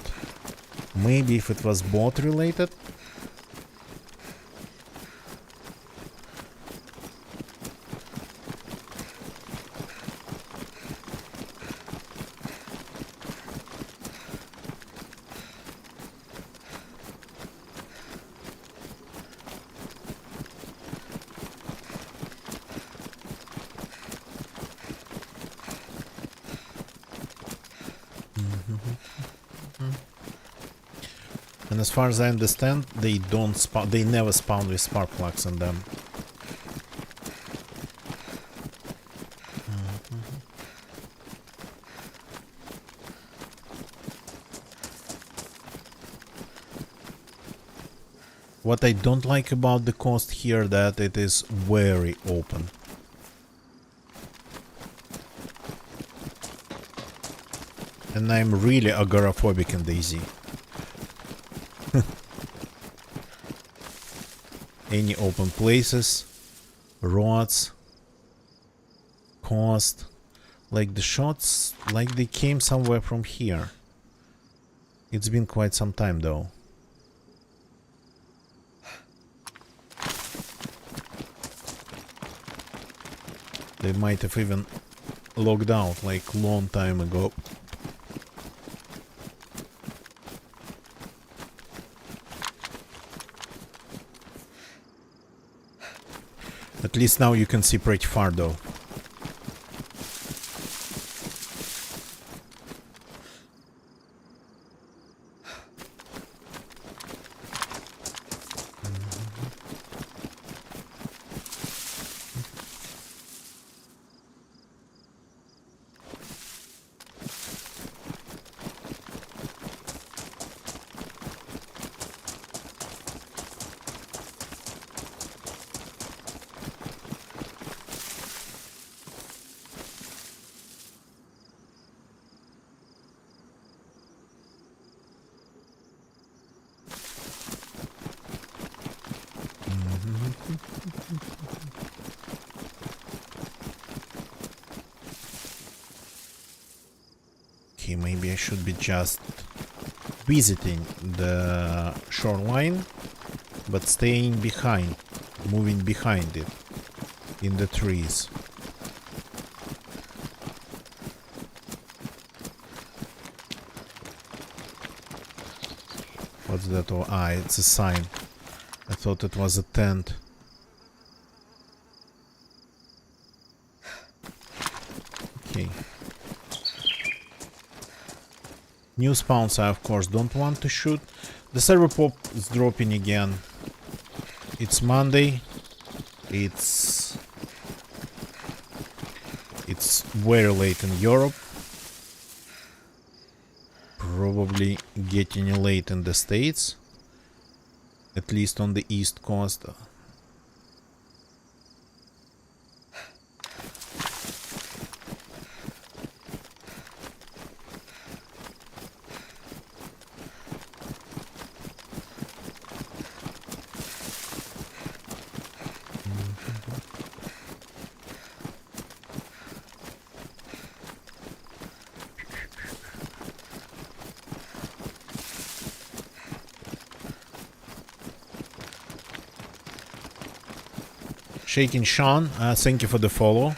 Maybe if it was bot related. And as far as I understand, they don't spawn. They never spawn with spark plugs on them. What I don't like about the coast here, that it is very open. And I'm really agoraphobic in DayZ. Any open places, roads, coast, like the shots, like they came somewhere from here. It's been quite some time though. They might have even logged out like long time ago. At least now you can see pretty far though. Okay, maybe I should be just visiting the shoreline, but staying behind, moving behind it, in the trees. What's that? Oh, ah, it's a sign. I thought it was a tent. Okay. New spawns I of course don't want to shoot. The server pop is dropping again. It's Monday. It's very late in Europe. Probably getting late in the States. At least on the East Coast. Shaking Sean, thank you for the follow.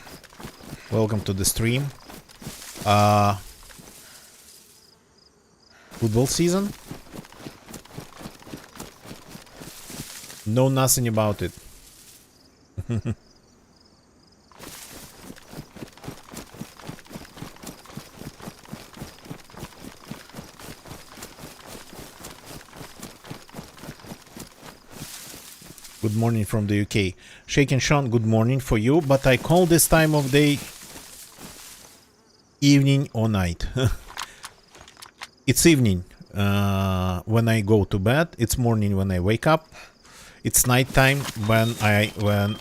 Welcome to the stream. Football season? Know nothing about it. Good morning from the UK. Shaken Sean, good morning for you, but I call this time of day evening or night. It's evening when I go to bed. It's morning when I wake up. It's nighttime when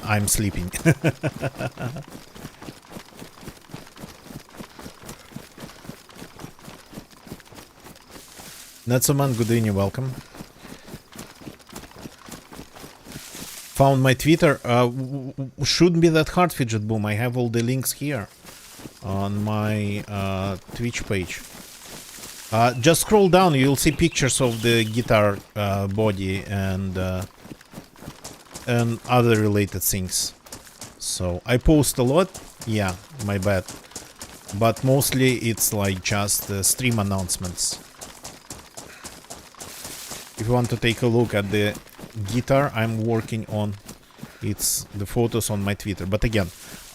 I'm sleeping. Natsuman, good evening, welcome. Found my Twitter. Shouldn't be that hard, Fidget Boom. I have all the links here on my Twitch page. Just scroll down, you'll see pictures of the guitar body and other related things. So I post a lot. Yeah, my bad. But mostly it's like just stream announcements. If you want to take a look at the guitar I'm working on, it's the photos on my Twitter. But again,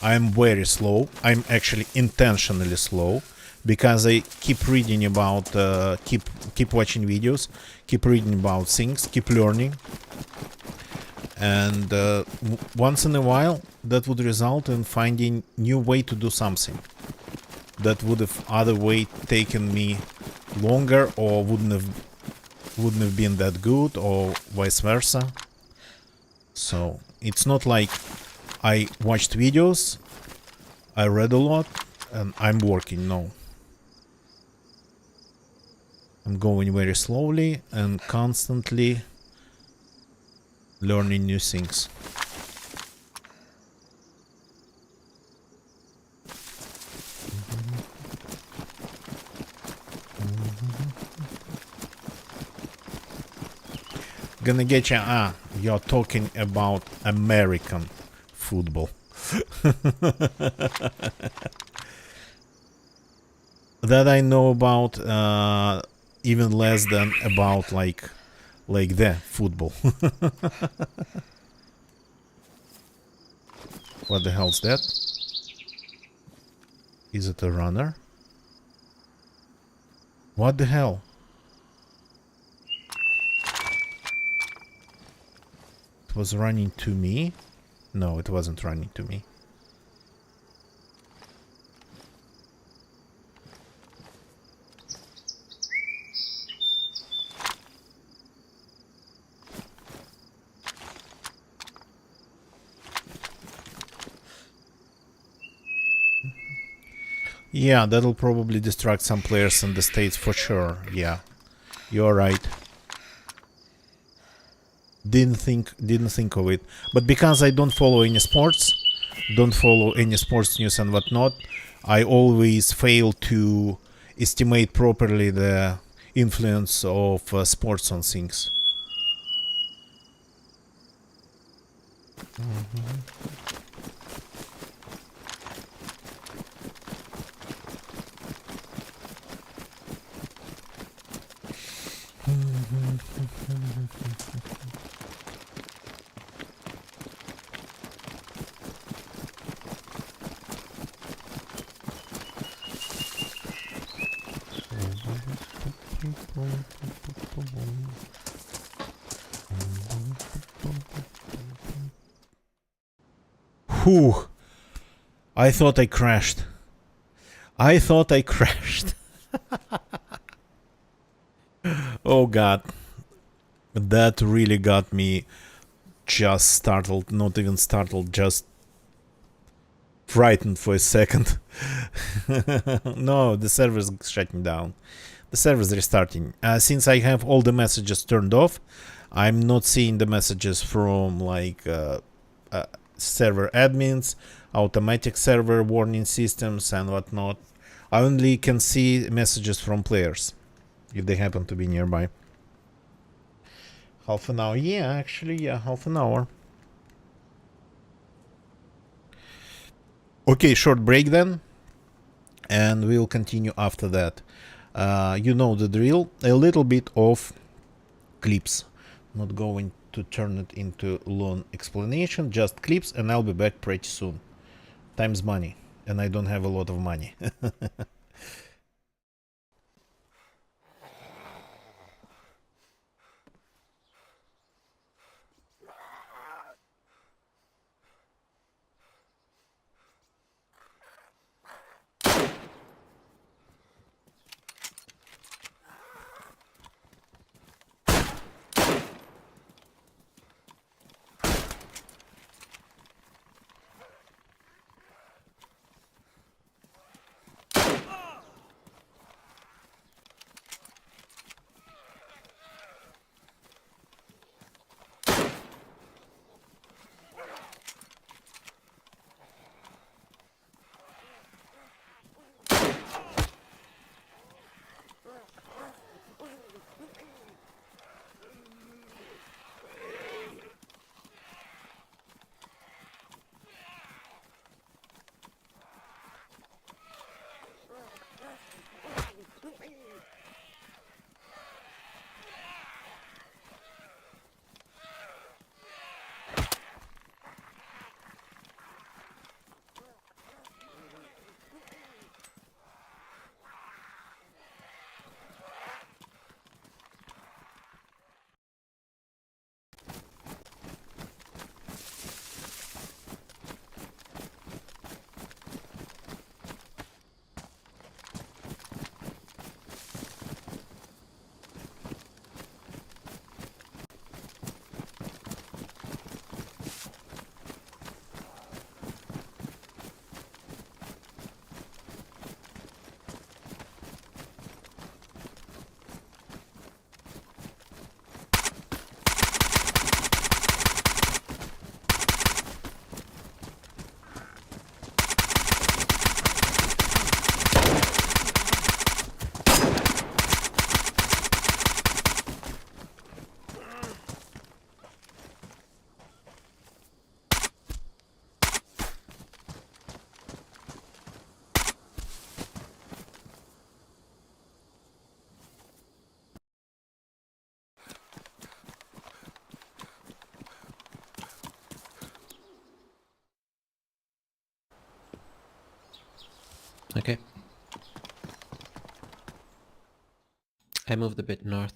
I'm very slow. I'm actually intentionally slow because I keep reading about keep watching videos, keep reading about things, keep learning, and once in a while that would result in finding new way to do something that would have other way taken me longer or wouldn't have been that good, or vice versa. So it's not like I watched videos, I read a lot, and I'm working. No, I'm going very slowly and constantly learning new things. Gonna get you. You're talking about American football. That I know about even less than about like the football. What the hell's that? Is it a runner? What the hell? It was running to me? No, it wasn't running to me. Yeah, that'll probably distract some players in the States for sure. Yeah, you're right. Didn't think of it. But because I don't follow any sports, news and whatnot, I always fail to estimate properly the influence of sports on things. Whew. I thought I crashed. Oh god. That really got me just startled. Not even startled, just frightened for a second. No, the server's shutting down. The server's restarting. Since I have all the messages turned off, I'm not seeing the messages from like server admins, automatic server warning systems and whatnot. I only can see messages from players if they happen to be nearby. Half an hour. Yeah, actually, yeah, half an hour. Okay, short break then, and we'll continue after that. You know the drill. A little bit of clips. Not going to turn it into long explanation, just clips, and I'll be back pretty soon. Time's money, and I don't have a lot of money. Okay. I moved a bit north.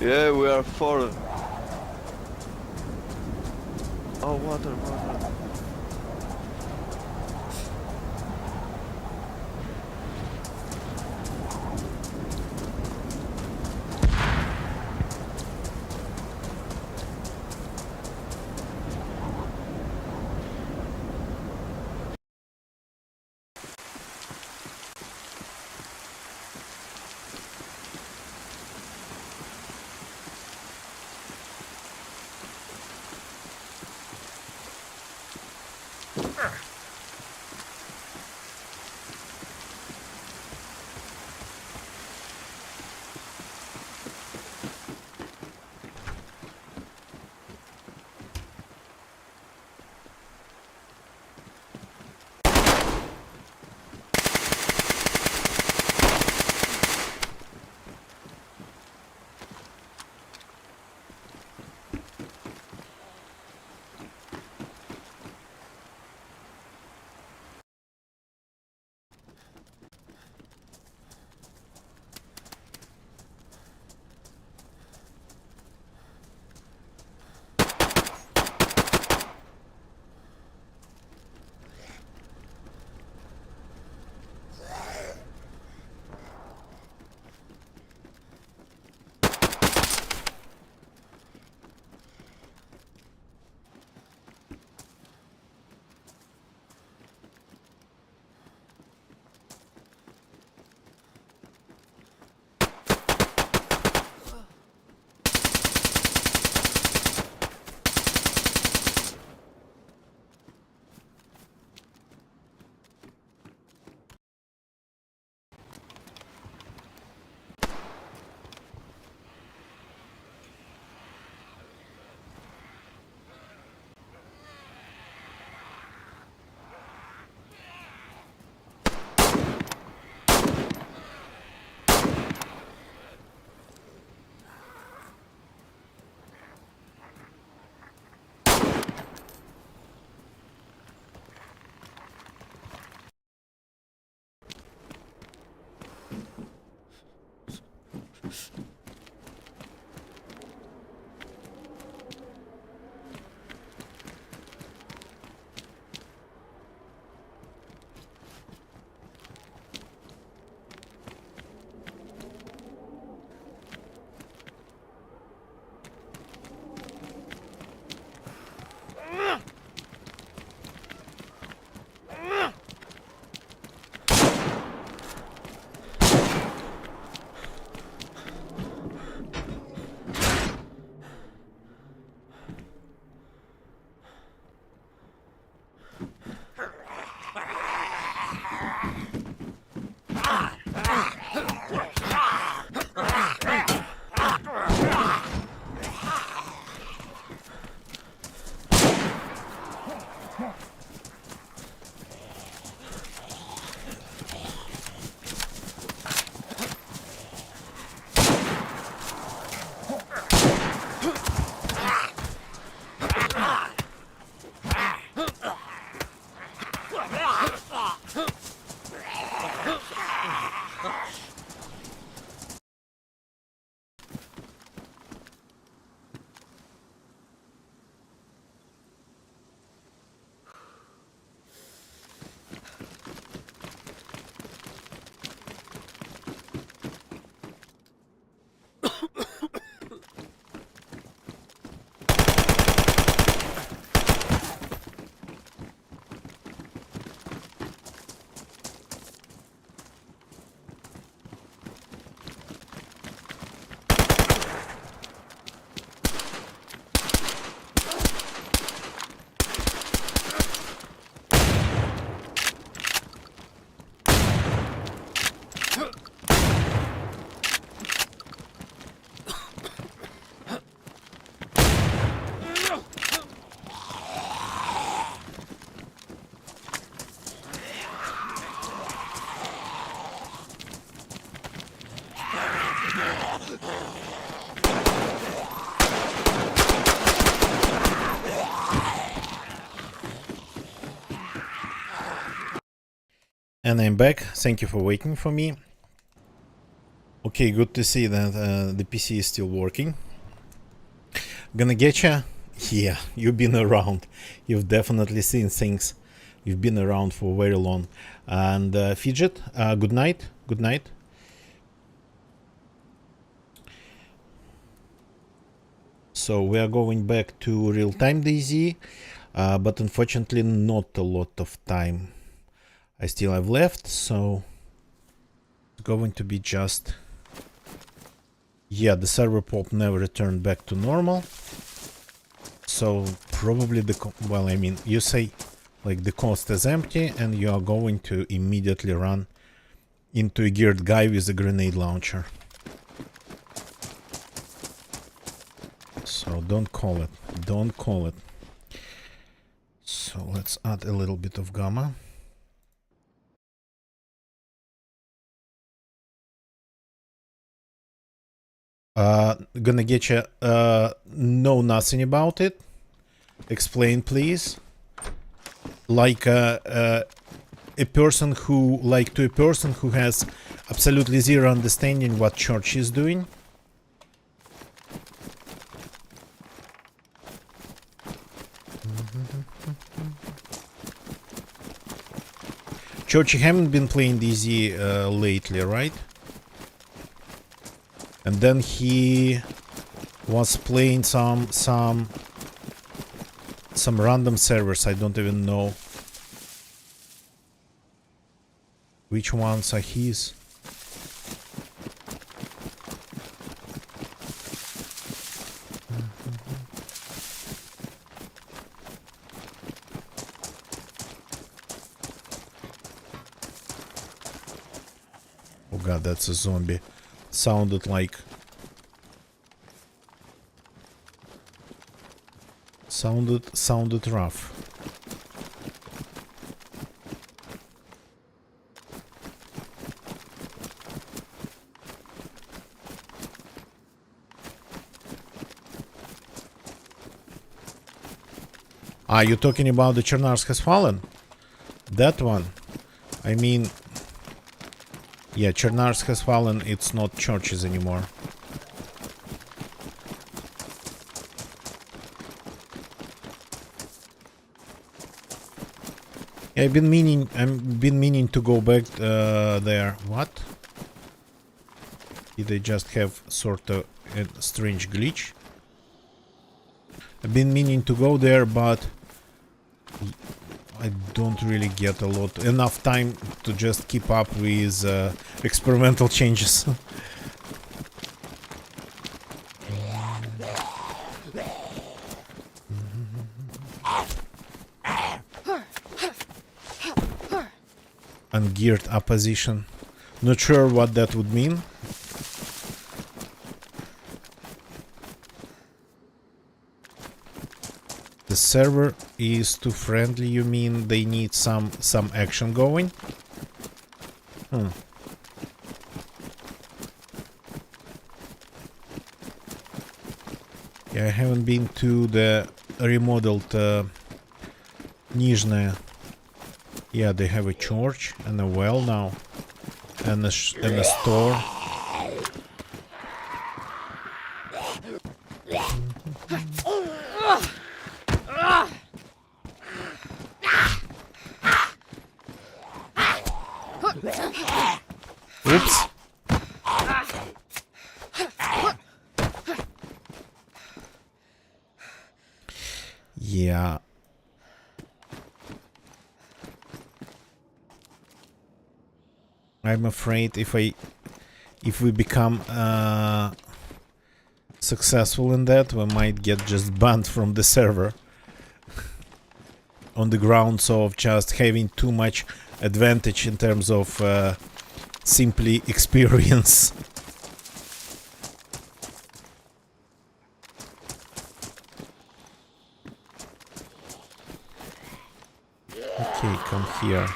Yeah, we are four. Oh, water, water. And I'm back. Thank you for waiting for me. Okay, good to see that the PC is still working. Gonna getcha? Yeah, you've been around. You've definitely seen things. You've been around for very long. And Fidget, good night. Good night. So we are going back to real-time DayZ, but unfortunately not a lot of time I still have left, so it's going to be just... Yeah, the server pop never returned back to normal. So probably well, I mean, you say like the coast is empty and you are going to immediately run into a geared guy with a grenade launcher. So don't call it. Don't call it. So let's add a little bit of gamma. Gonna get you know nothing about it. Explain, please. Like a person who, like to a person who has absolutely zero understanding what church is doing. Church, you haven't been playing DZ lately, right? And then he was playing some random servers. I don't even know which ones are his. Oh god, that's a zombie. Sounded like... Sounded rough. Are you talking about the Chernarus has fallen? That one? I mean... Yeah, Chernarus has fallen, it's not churches anymore. Yeah, I've been meaning to go back there. What? Did they just have sort of a strange glitch? I've been meaning to go there, but I don't really get enough time to just keep up with experimental changes. Ungeared opposition. Not sure what that would mean. The server is too friendly, you mean they need some action going? Yeah, I haven't been to the remodeled Nizhny. Yeah, they have a church and a well now. And a store. Oops. Yeah. I'm afraid if we become successful in that, we might get just banned from the server. On the grounds of just having too much advantage in terms of simply experience. Okay, come here.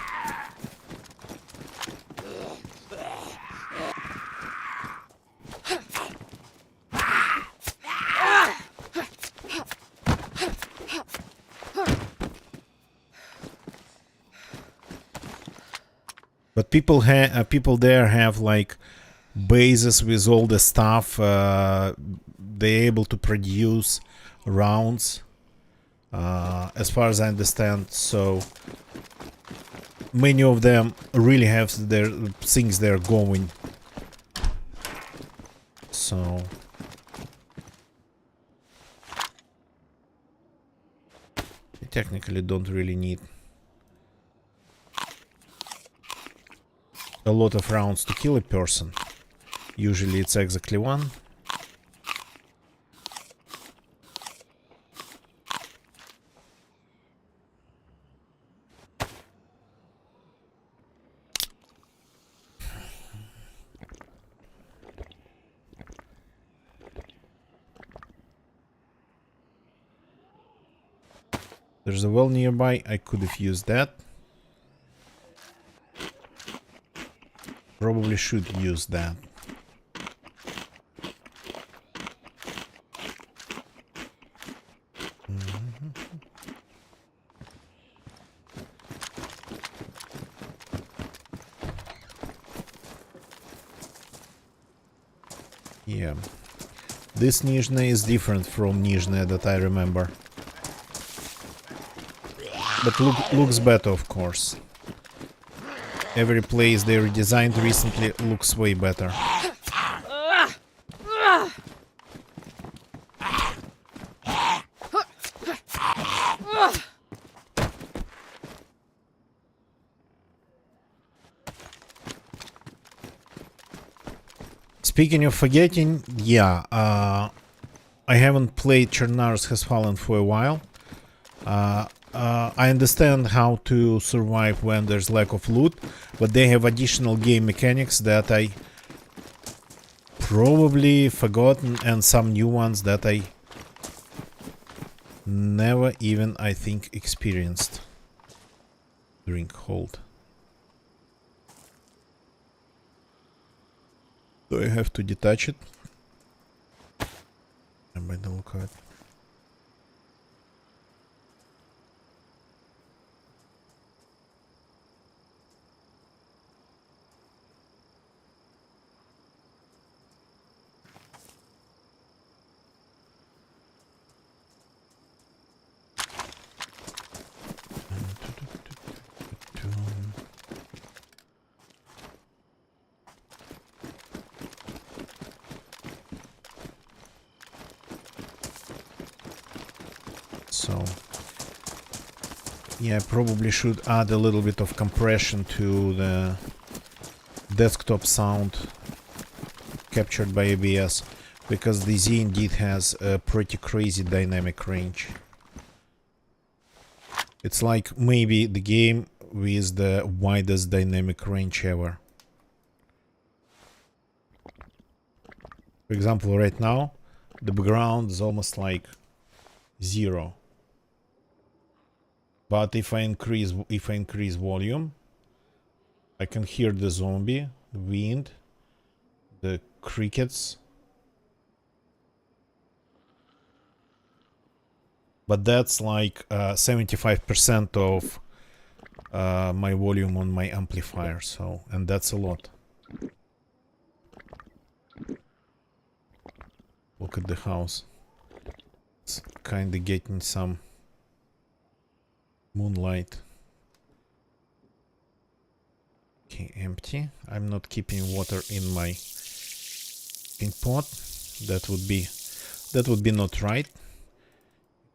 But people there have like bases with all the stuff. They're able to produce rounds, as far as I understand. So many of them really have their things they're going. So you technically don't really need a lot of rounds to kill a person. Usually it's exactly one. There's a well nearby. I could have used that. Probably should use that. Yeah. This Nizhny is different from Nizhny that I remember. But looks better, of course. Every place they redesigned recently looks way better. Speaking of forgetting, yeah, I haven't played Chernarus Has Fallen for a while. I understand how to survive when there's lack of loot, but they have additional game mechanics that I probably forgotten, and some new ones that I never even, I think, experienced during hold. Do I have to detach it? And by the look of it. So, yeah, I probably should add a little bit of compression to the desktop sound captured by ABS, because the Z indeed has a pretty crazy dynamic range. It's like maybe the game with the widest dynamic range ever. For example, right now, the background is almost like 0. But if I increase volume, I can hear the zombie, the wind, the crickets. But that's like 75% of my volume on my amplifier, so, and that's a lot. Look at the house. It's kinda getting some moonlight. Okay, empty. I'm not keeping water in my pot. That would be not right.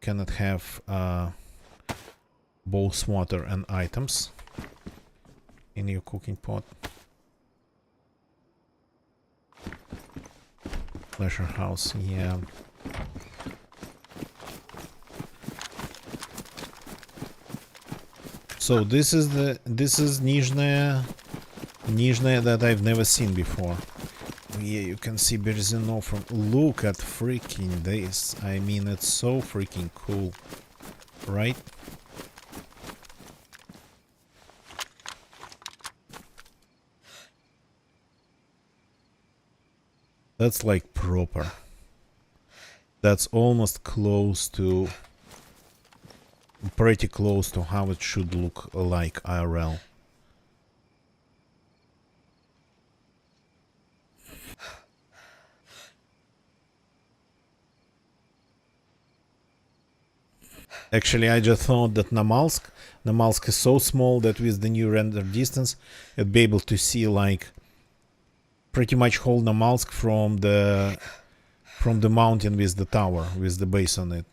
Cannot have both water and items in your cooking pot. Pleasure house, yeah. So this is Nizhny that I've never seen before. Yeah, you can see Berzino from. Look at freaking this. I mean, it's so freaking cool, right? That's like proper. That's almost close to, pretty close to how it should look like IRL. Actually, I just thought that Namalsk is so small that with the new render distance, you'd be able to see like pretty much whole Namalsk from the mountain with the tower, with the base on it.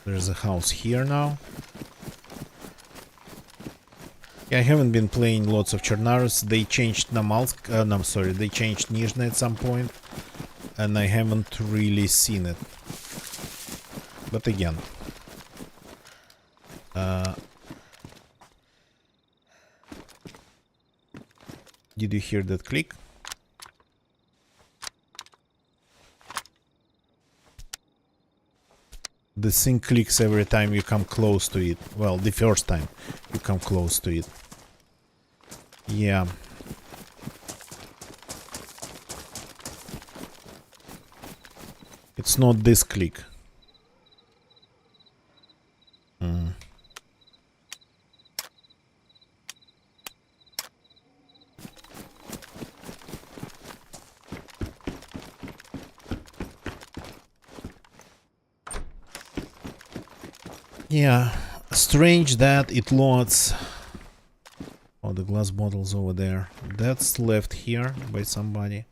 There's a house here now. Yeah, I haven't been playing lots of Chernarus. They changed Namalsk. No, I'm sorry, they changed Nizhny at some point, and I haven't really seen it. But again, did you hear that click? The thing clicks every time you come close to it. Well, the first time you come close to it. Yeah. It's not this click. Yeah, strange that it loads. Oh, the glass bottle's over there. That's left here by somebody.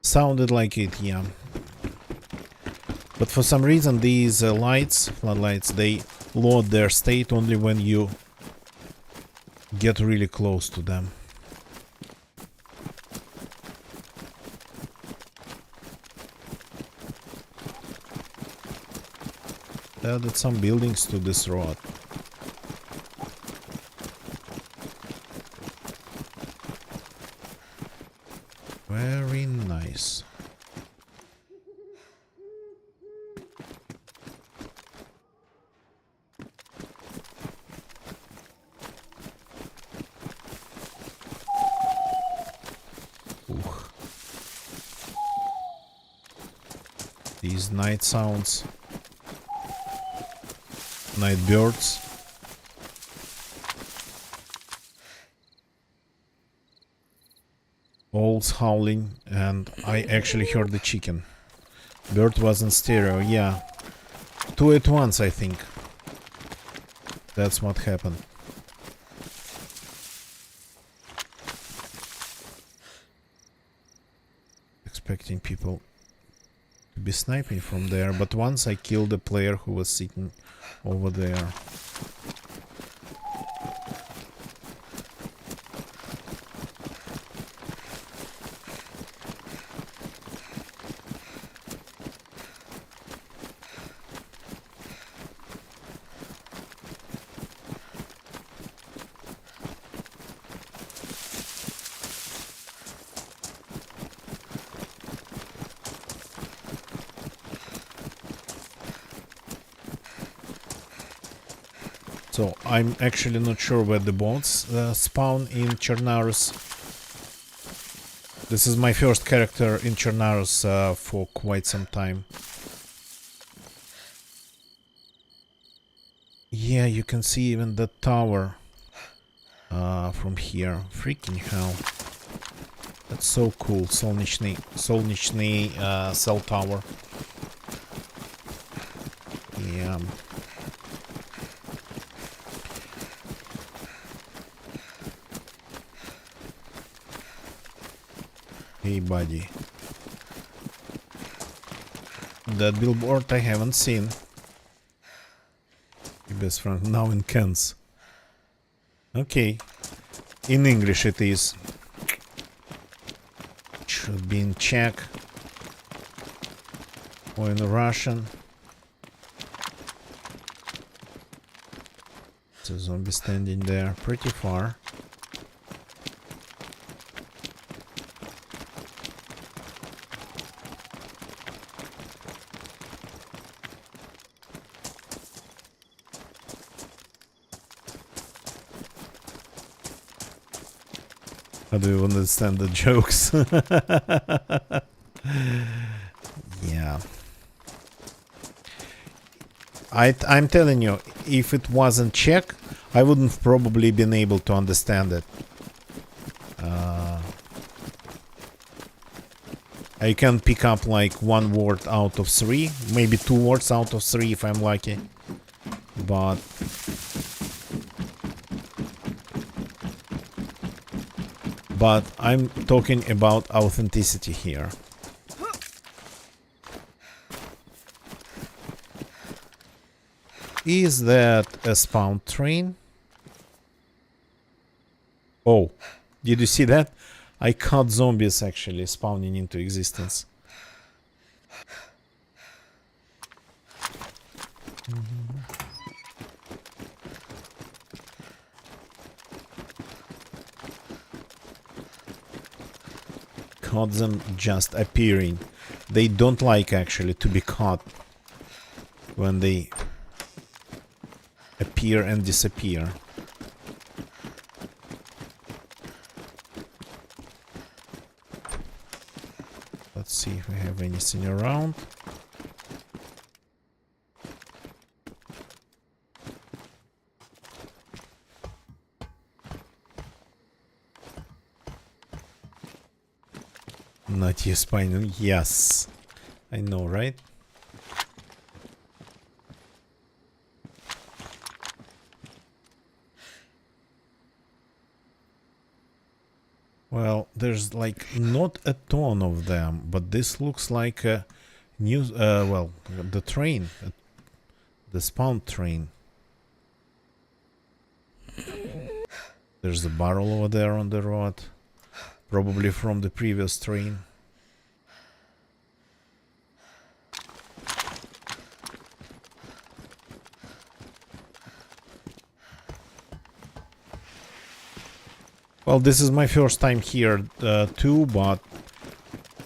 Sounded like it, yeah. But for some reason these lights, floodlights, they load their state only when you get really close to them. They added some buildings to this road. Very nice. These night sounds. Night birds. Owls howling, and I actually heard the chicken. Bird was in stereo, yeah. Two at once, I think. That's what happened. Expecting people to be sniping from there, but once I killed the player who was sitting over there. So I'm actually not sure where the bots spawn in Chernarus. This is my first character in Chernarus for quite some time. Yeah, you can see even the tower from here. Freaking hell. That's so cool. Solnechny cell tower. Yeah. Hey buddy. That billboard I haven't seen. Your best friend now in Cairns. Okay. In English it is. Should be in Czech. Or in Russian. It's a zombie standing there pretty far. I don't even understand the jokes. Yeah. I'm telling you, if it wasn't Czech, I wouldn't probably been able to understand it. I can pick up like one word out of 3, maybe 2 words out of 3 if I'm lucky. But I'm talking about authenticity here. Is that a spawn train? Oh, did you see that? I caught zombies actually spawning into existence. Caught them just appearing. They don't like actually to be caught when they appear and disappear. Let's see if we have anything around. Not your spine. Yes. I know, right? Well, there's like not a ton of them, but this looks like a new, well, the train, the spawn train. There's a barrel over there on the road, probably from the previous train. Well, this is my first time here too, but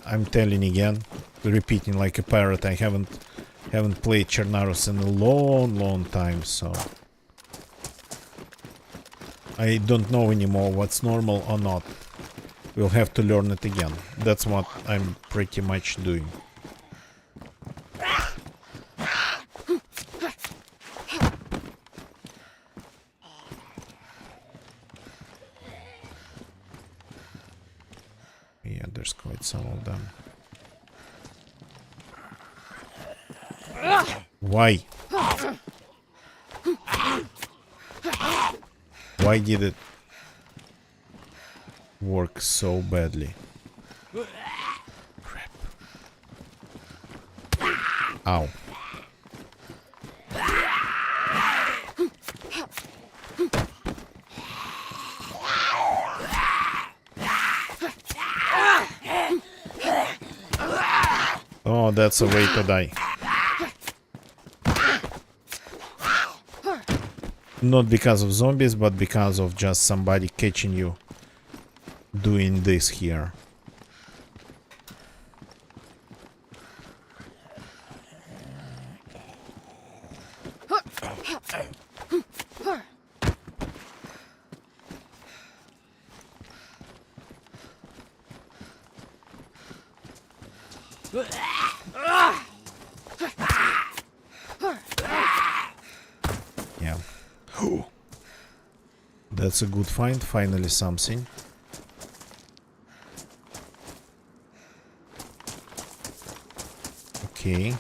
I'm telling again, repeating like a parrot. I haven't played Chernarus in a long time, so I don't know anymore what's normal or not. We'll have to learn it again. That's what I'm pretty much doing. Yeah, there's quite some of them. Why? Why did it work so badly? Crap. Ow. Oh, that's a way to die. Not because of zombies, but because of just somebody catching you doing this here. Yeah. That's a good find, finally something. Okay.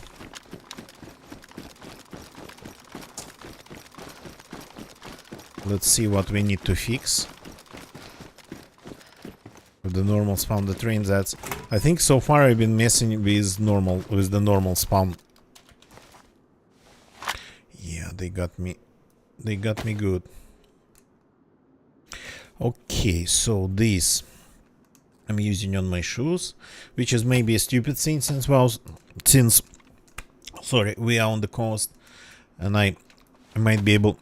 Let's see what we need to fix. With the normal spawn, the train, that's... I think so far I've been messing with the normal spawn. Yeah, they got me. They got me good. Okay, so this I'm using on my shoes, which is maybe a stupid thing since sorry, we are on the coast, and I might be able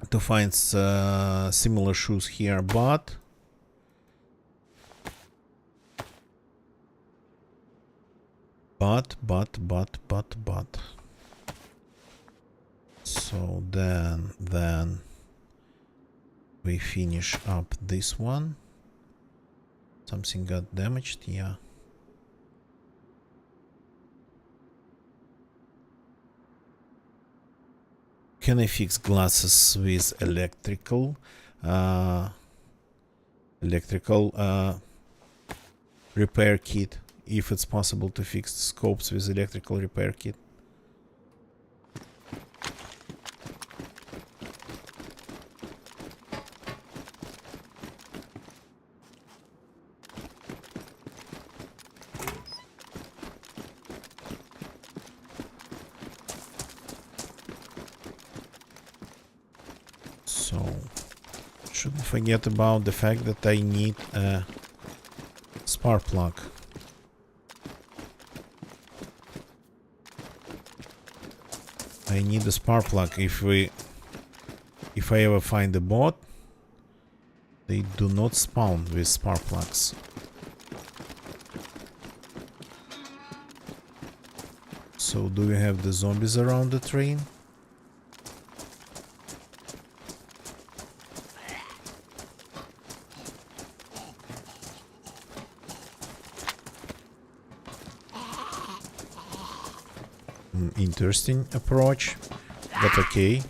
to find similar shoes here, but so then we finish up this one. Something got damaged, yeah. Can I fix glasses with electrical repair kit? If it's possible to fix scopes with electrical repair kit. So, shouldn't forget about the fact that I need a spark plug. I need a spark plug. If I ever find a bot, they do not spawn with spark plugs. So, do we have the zombies around the train? Interesting approach, but okay.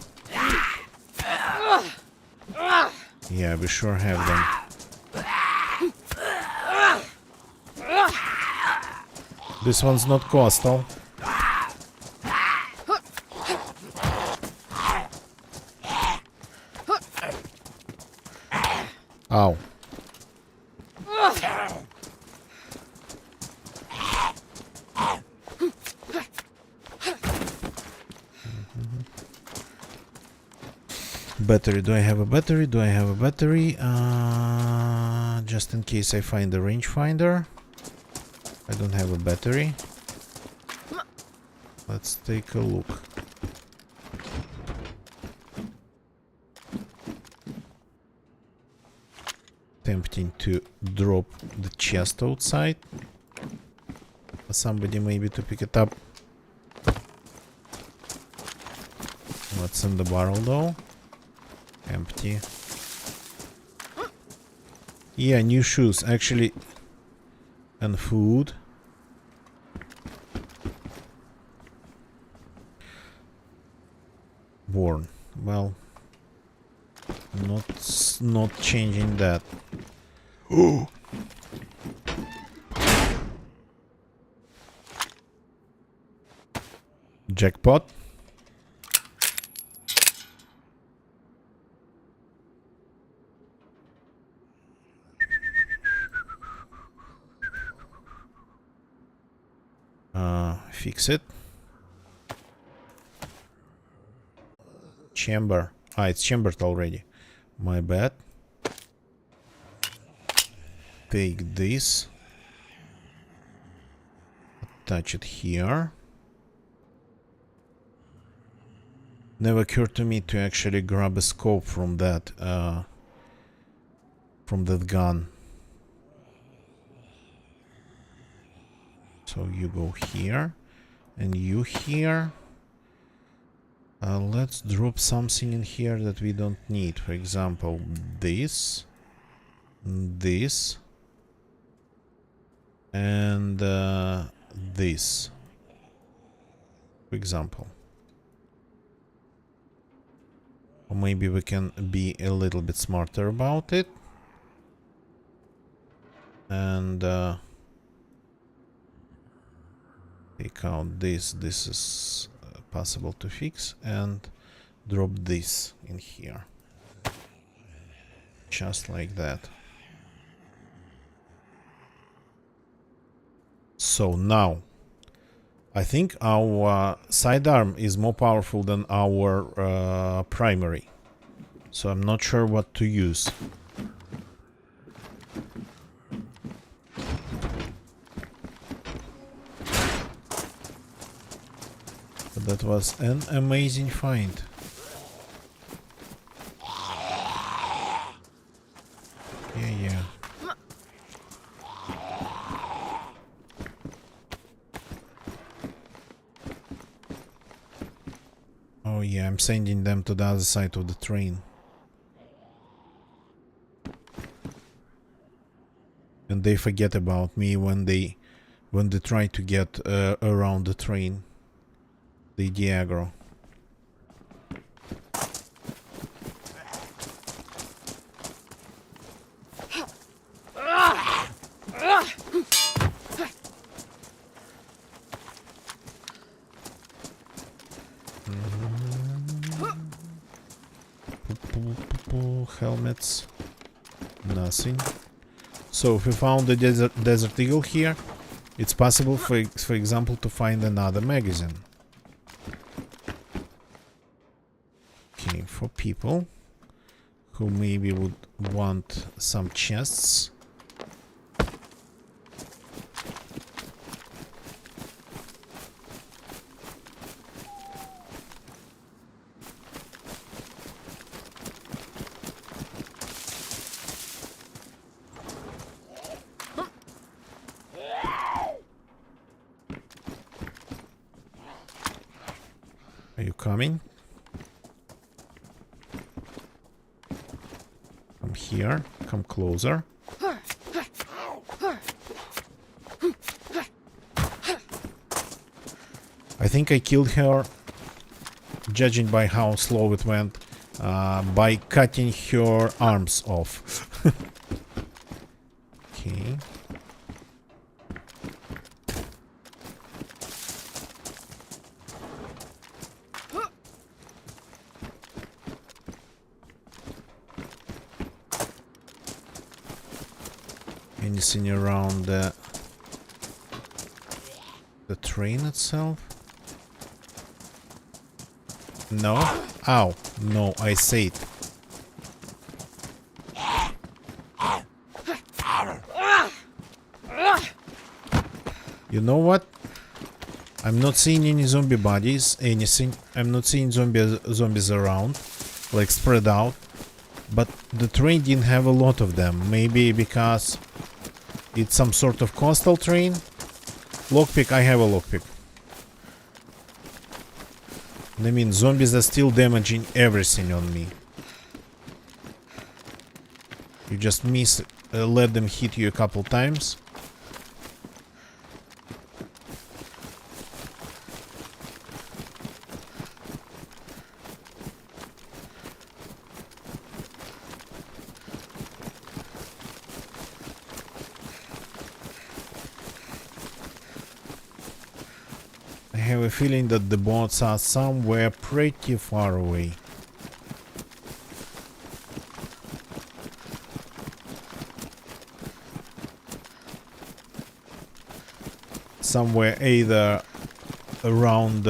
Yeah, we sure have them. This one's not coastal. Ow. Battery. Do I have a battery? Do I have a battery? Just in case I find the rangefinder. I don't have a battery. Let's take a look. Tempting to drop the chest outside. For somebody maybe to pick it up. What's in the barrel though? Empty. Yeah, new shoes actually. And food. Born. Well, not changing that. Oh. Jackpot. Fix it. Chamber. Ah, it's chambered already. My bad. Take this. Attach it here. Never occurred to me to actually grab a scope from that gun. So you go here, and you here. Let's drop something in here that we don't need. For example, this, this, and this. For example. Or maybe we can be a little bit smarter about it. And take out this. This is possible to fix. And drop this in here. Just like that. So now, I think our sidearm is more powerful than our primary. So I'm not sure what to use. But that was an amazing find. Yeah. Oh yeah, I'm sending them to the other side of the train. and they forget about me when they try to get around the train. The Diagro. Helmets. Nothing. So if we found the desert eagle here, it's possible for example to find another magazine. Okay, for people who maybe would want some chests. Are you coming? Come here. Come closer. I think I killed her, judging by how slow it went, by cutting her arms off. Okay. Anything around the train itself? No? Ow. No, I say it. You know what? I'm not seeing any zombie bodies, anything. I'm not seeing zombies around, like spread out. But the train didn't have a lot of them. Maybe because it's some sort of coastal train. Lockpick, I have a lockpick. I mean, zombies are still damaging everything on me. You just let them hit you a couple times. I have a feeling that the bots are somewhere pretty far away. Somewhere either around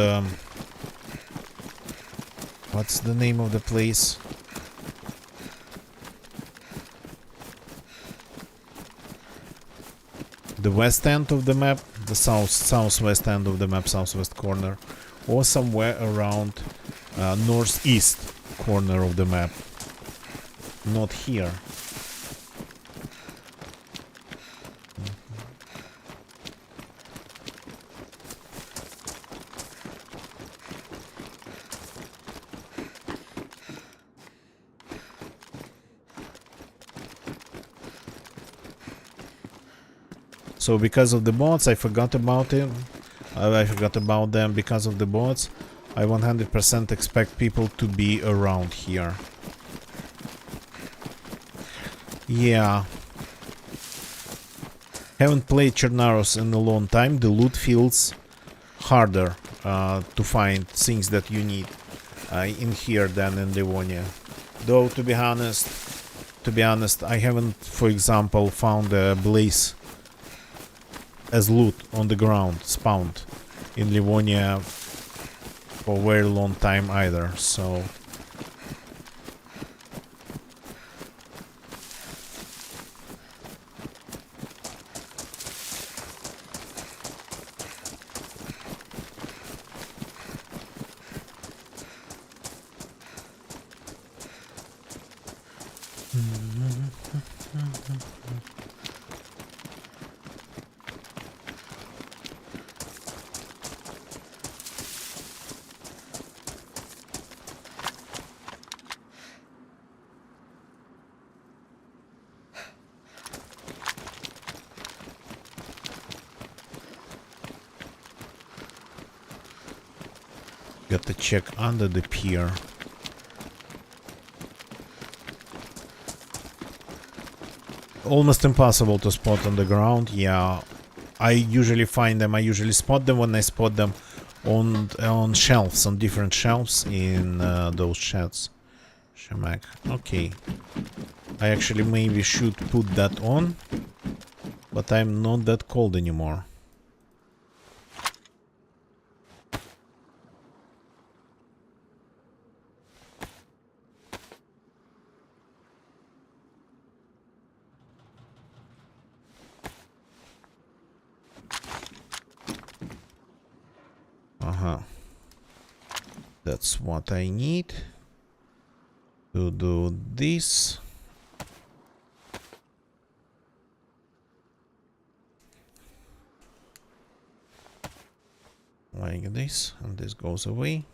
what's the name of the place? The west end of the map, the southwest end of the map, southwest corner, or somewhere around northeast corner of the map. Not here. So because of the bots, I forgot about it. I forgot about them because of the bots. I 100% expect people to be around here. Yeah. Haven't played Chernarus in a long time. The loot feels harder to find things that you need in here than in Livonia. Though to be honest, I haven't, for example, found a blaze as loot on the ground spawned in Livonia for a very long time either, so Got to check under the pier. Almost impossible to spot on the ground. Yeah, I usually find them. I usually spot them when I spot them on shelves, on different shelves in those sheds. Shamak. Okay. I actually maybe should put that on, but I'm not that cold anymore. That's what I need to do this. Like this, and this goes away.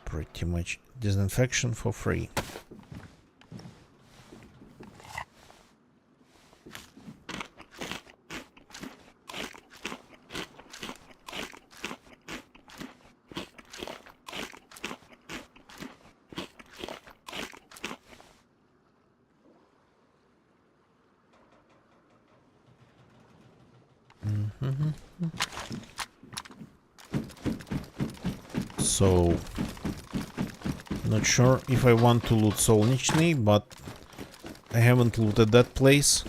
Pretty much disinfection for free. So, not sure if I want to loot Solnichny, but I haven't looted that place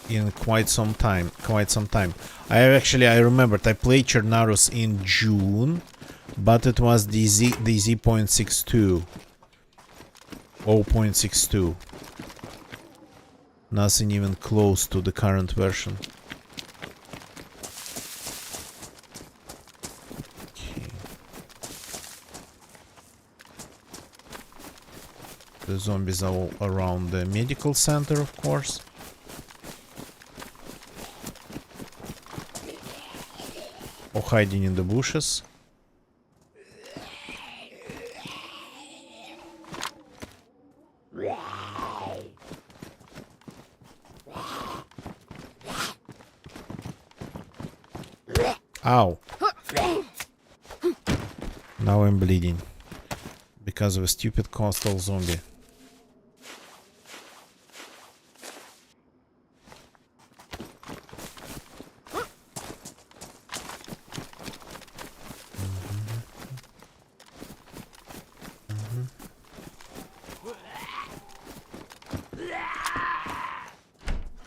in quite some time. I remembered I played Chernarus in June, but it was the Z.62. 0.62. Nothing even close to the current version. Okay. The zombies are all around the medical center, of course. Or hiding in the bushes. Ow. Now I'm bleeding. Because of a stupid coastal zombie.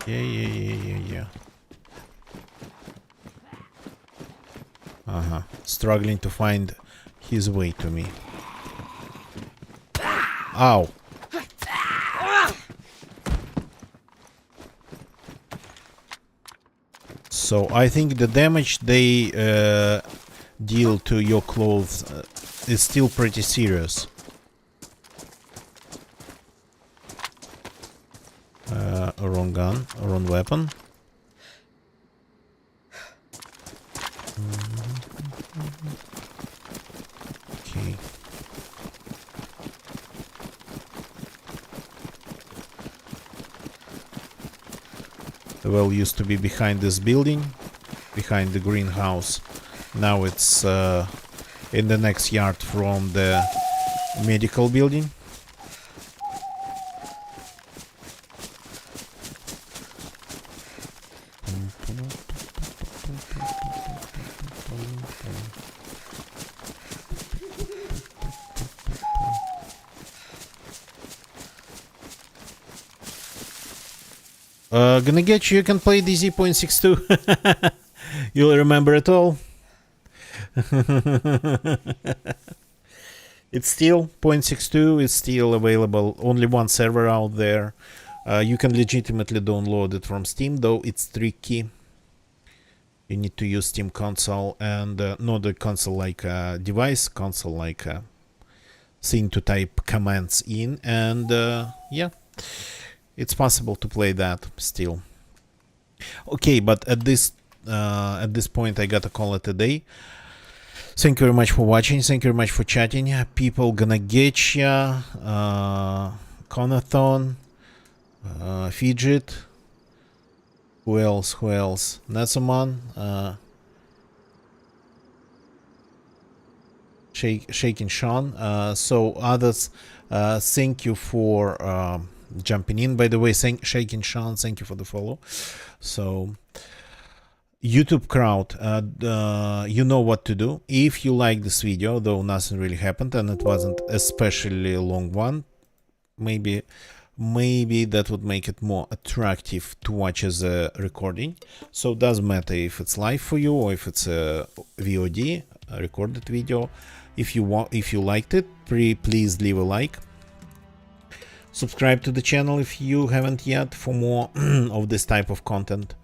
Yeah. Struggling to find his way to me. Ow. So I think the damage they deal to your clothes is still pretty serious. Wrong gun, wrong weapon. Okay. The well used to be behind this building, behind the greenhouse. Now it's in the next yard from the medical building. Gonna get you can play DZ.62. You'll remember it all. It's still 0.62, it's still available, only one server out there. You can legitimately download it from Steam, though it's tricky. You need to use Steam console and not a console like a device, console like a thing to type commands in, and yeah. It's possible to play that still. Okay, but at this point I gotta call it a day. Thank you very much for watching. Thank you very much for chatting. People gonna get ya. Conathon, Fidget, Who else? Who else? Natsuman. Shaking Sean. So others, thank you for jumping in. By the way, Shaking Sean, thank you for the follow. So YouTube crowd, you know what to do. If you like this video, though nothing really happened and it wasn't especially a long one, maybe that would make it more attractive to watch as a recording. So it doesn't matter if it's live for you or if it's a VOD, a recorded video. If you liked it, please leave a like. Subscribe to the channel if you haven't yet for more of this type of content.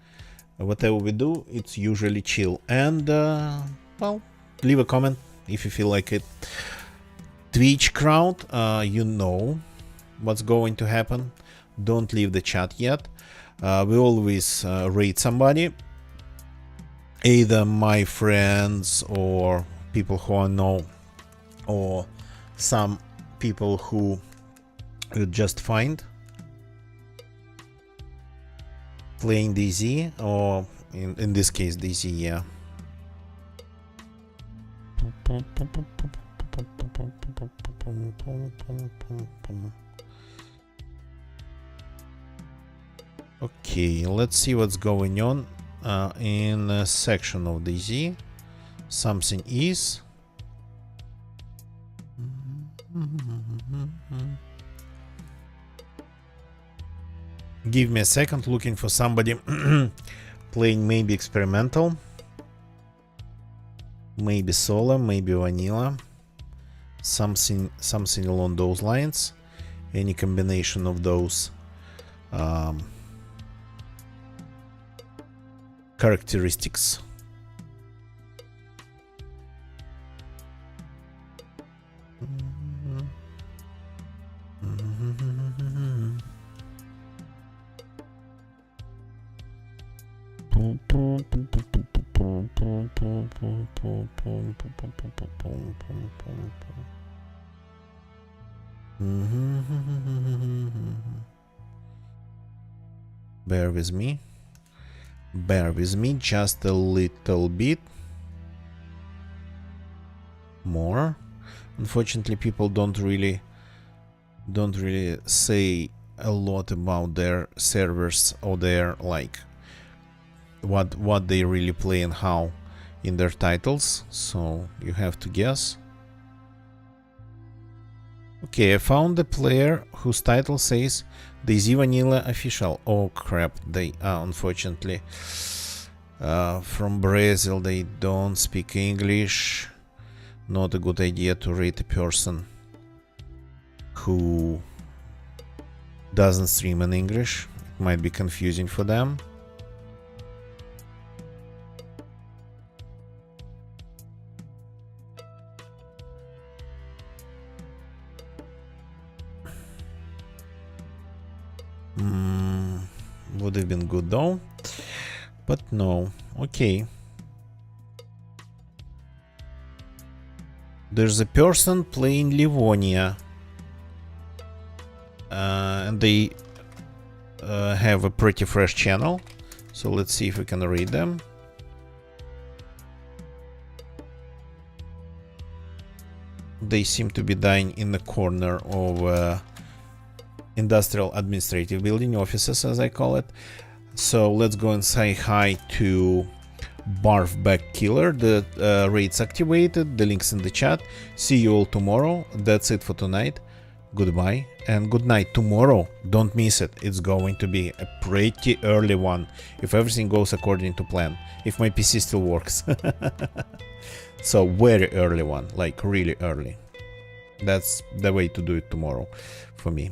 Whatever we do, it's usually chill. And well, leave a comment if you feel like it. Twitch crowd, you know what's going to happen. Don't leave the chat yet. We always rate somebody, either my friends or people who I know, or some people who you just find playing DZ, or in this case DZ, yeah. Okay, let's see what's going on in a section of DZ. Something is. Give me a second, looking for somebody playing maybe experimental, maybe solo, maybe vanilla, something along those lines. Any combination of those characteristics. Bear with me. Bear with me just a little bit more. Unfortunately, people don't really say a lot about their servers or their like what they really play and how in their titles, so you have to guess. Okay, I found a player whose title says DayZ Vanilla Official. Oh crap, they unfortunately from Brazil, they don't speak English. Not a good idea to rate a person who doesn't stream in English. It might be confusing for them. Would have been good though, but no. Okay, there's a person playing Livonia, and they have a pretty fresh channel, so let's see if we can read them. They seem to be dying in the corner of industrial administrative building, offices as I call it. So let's go and say hi to Barfback Killer. The raid's activated, the link's in the chat. See you all tomorrow. That's it for tonight. Goodbye and good night. Tomorrow, don't miss it. It's going to be a pretty early one if everything goes according to plan, if my PC still works. So very early one, like really early. That's the way to do it tomorrow for me.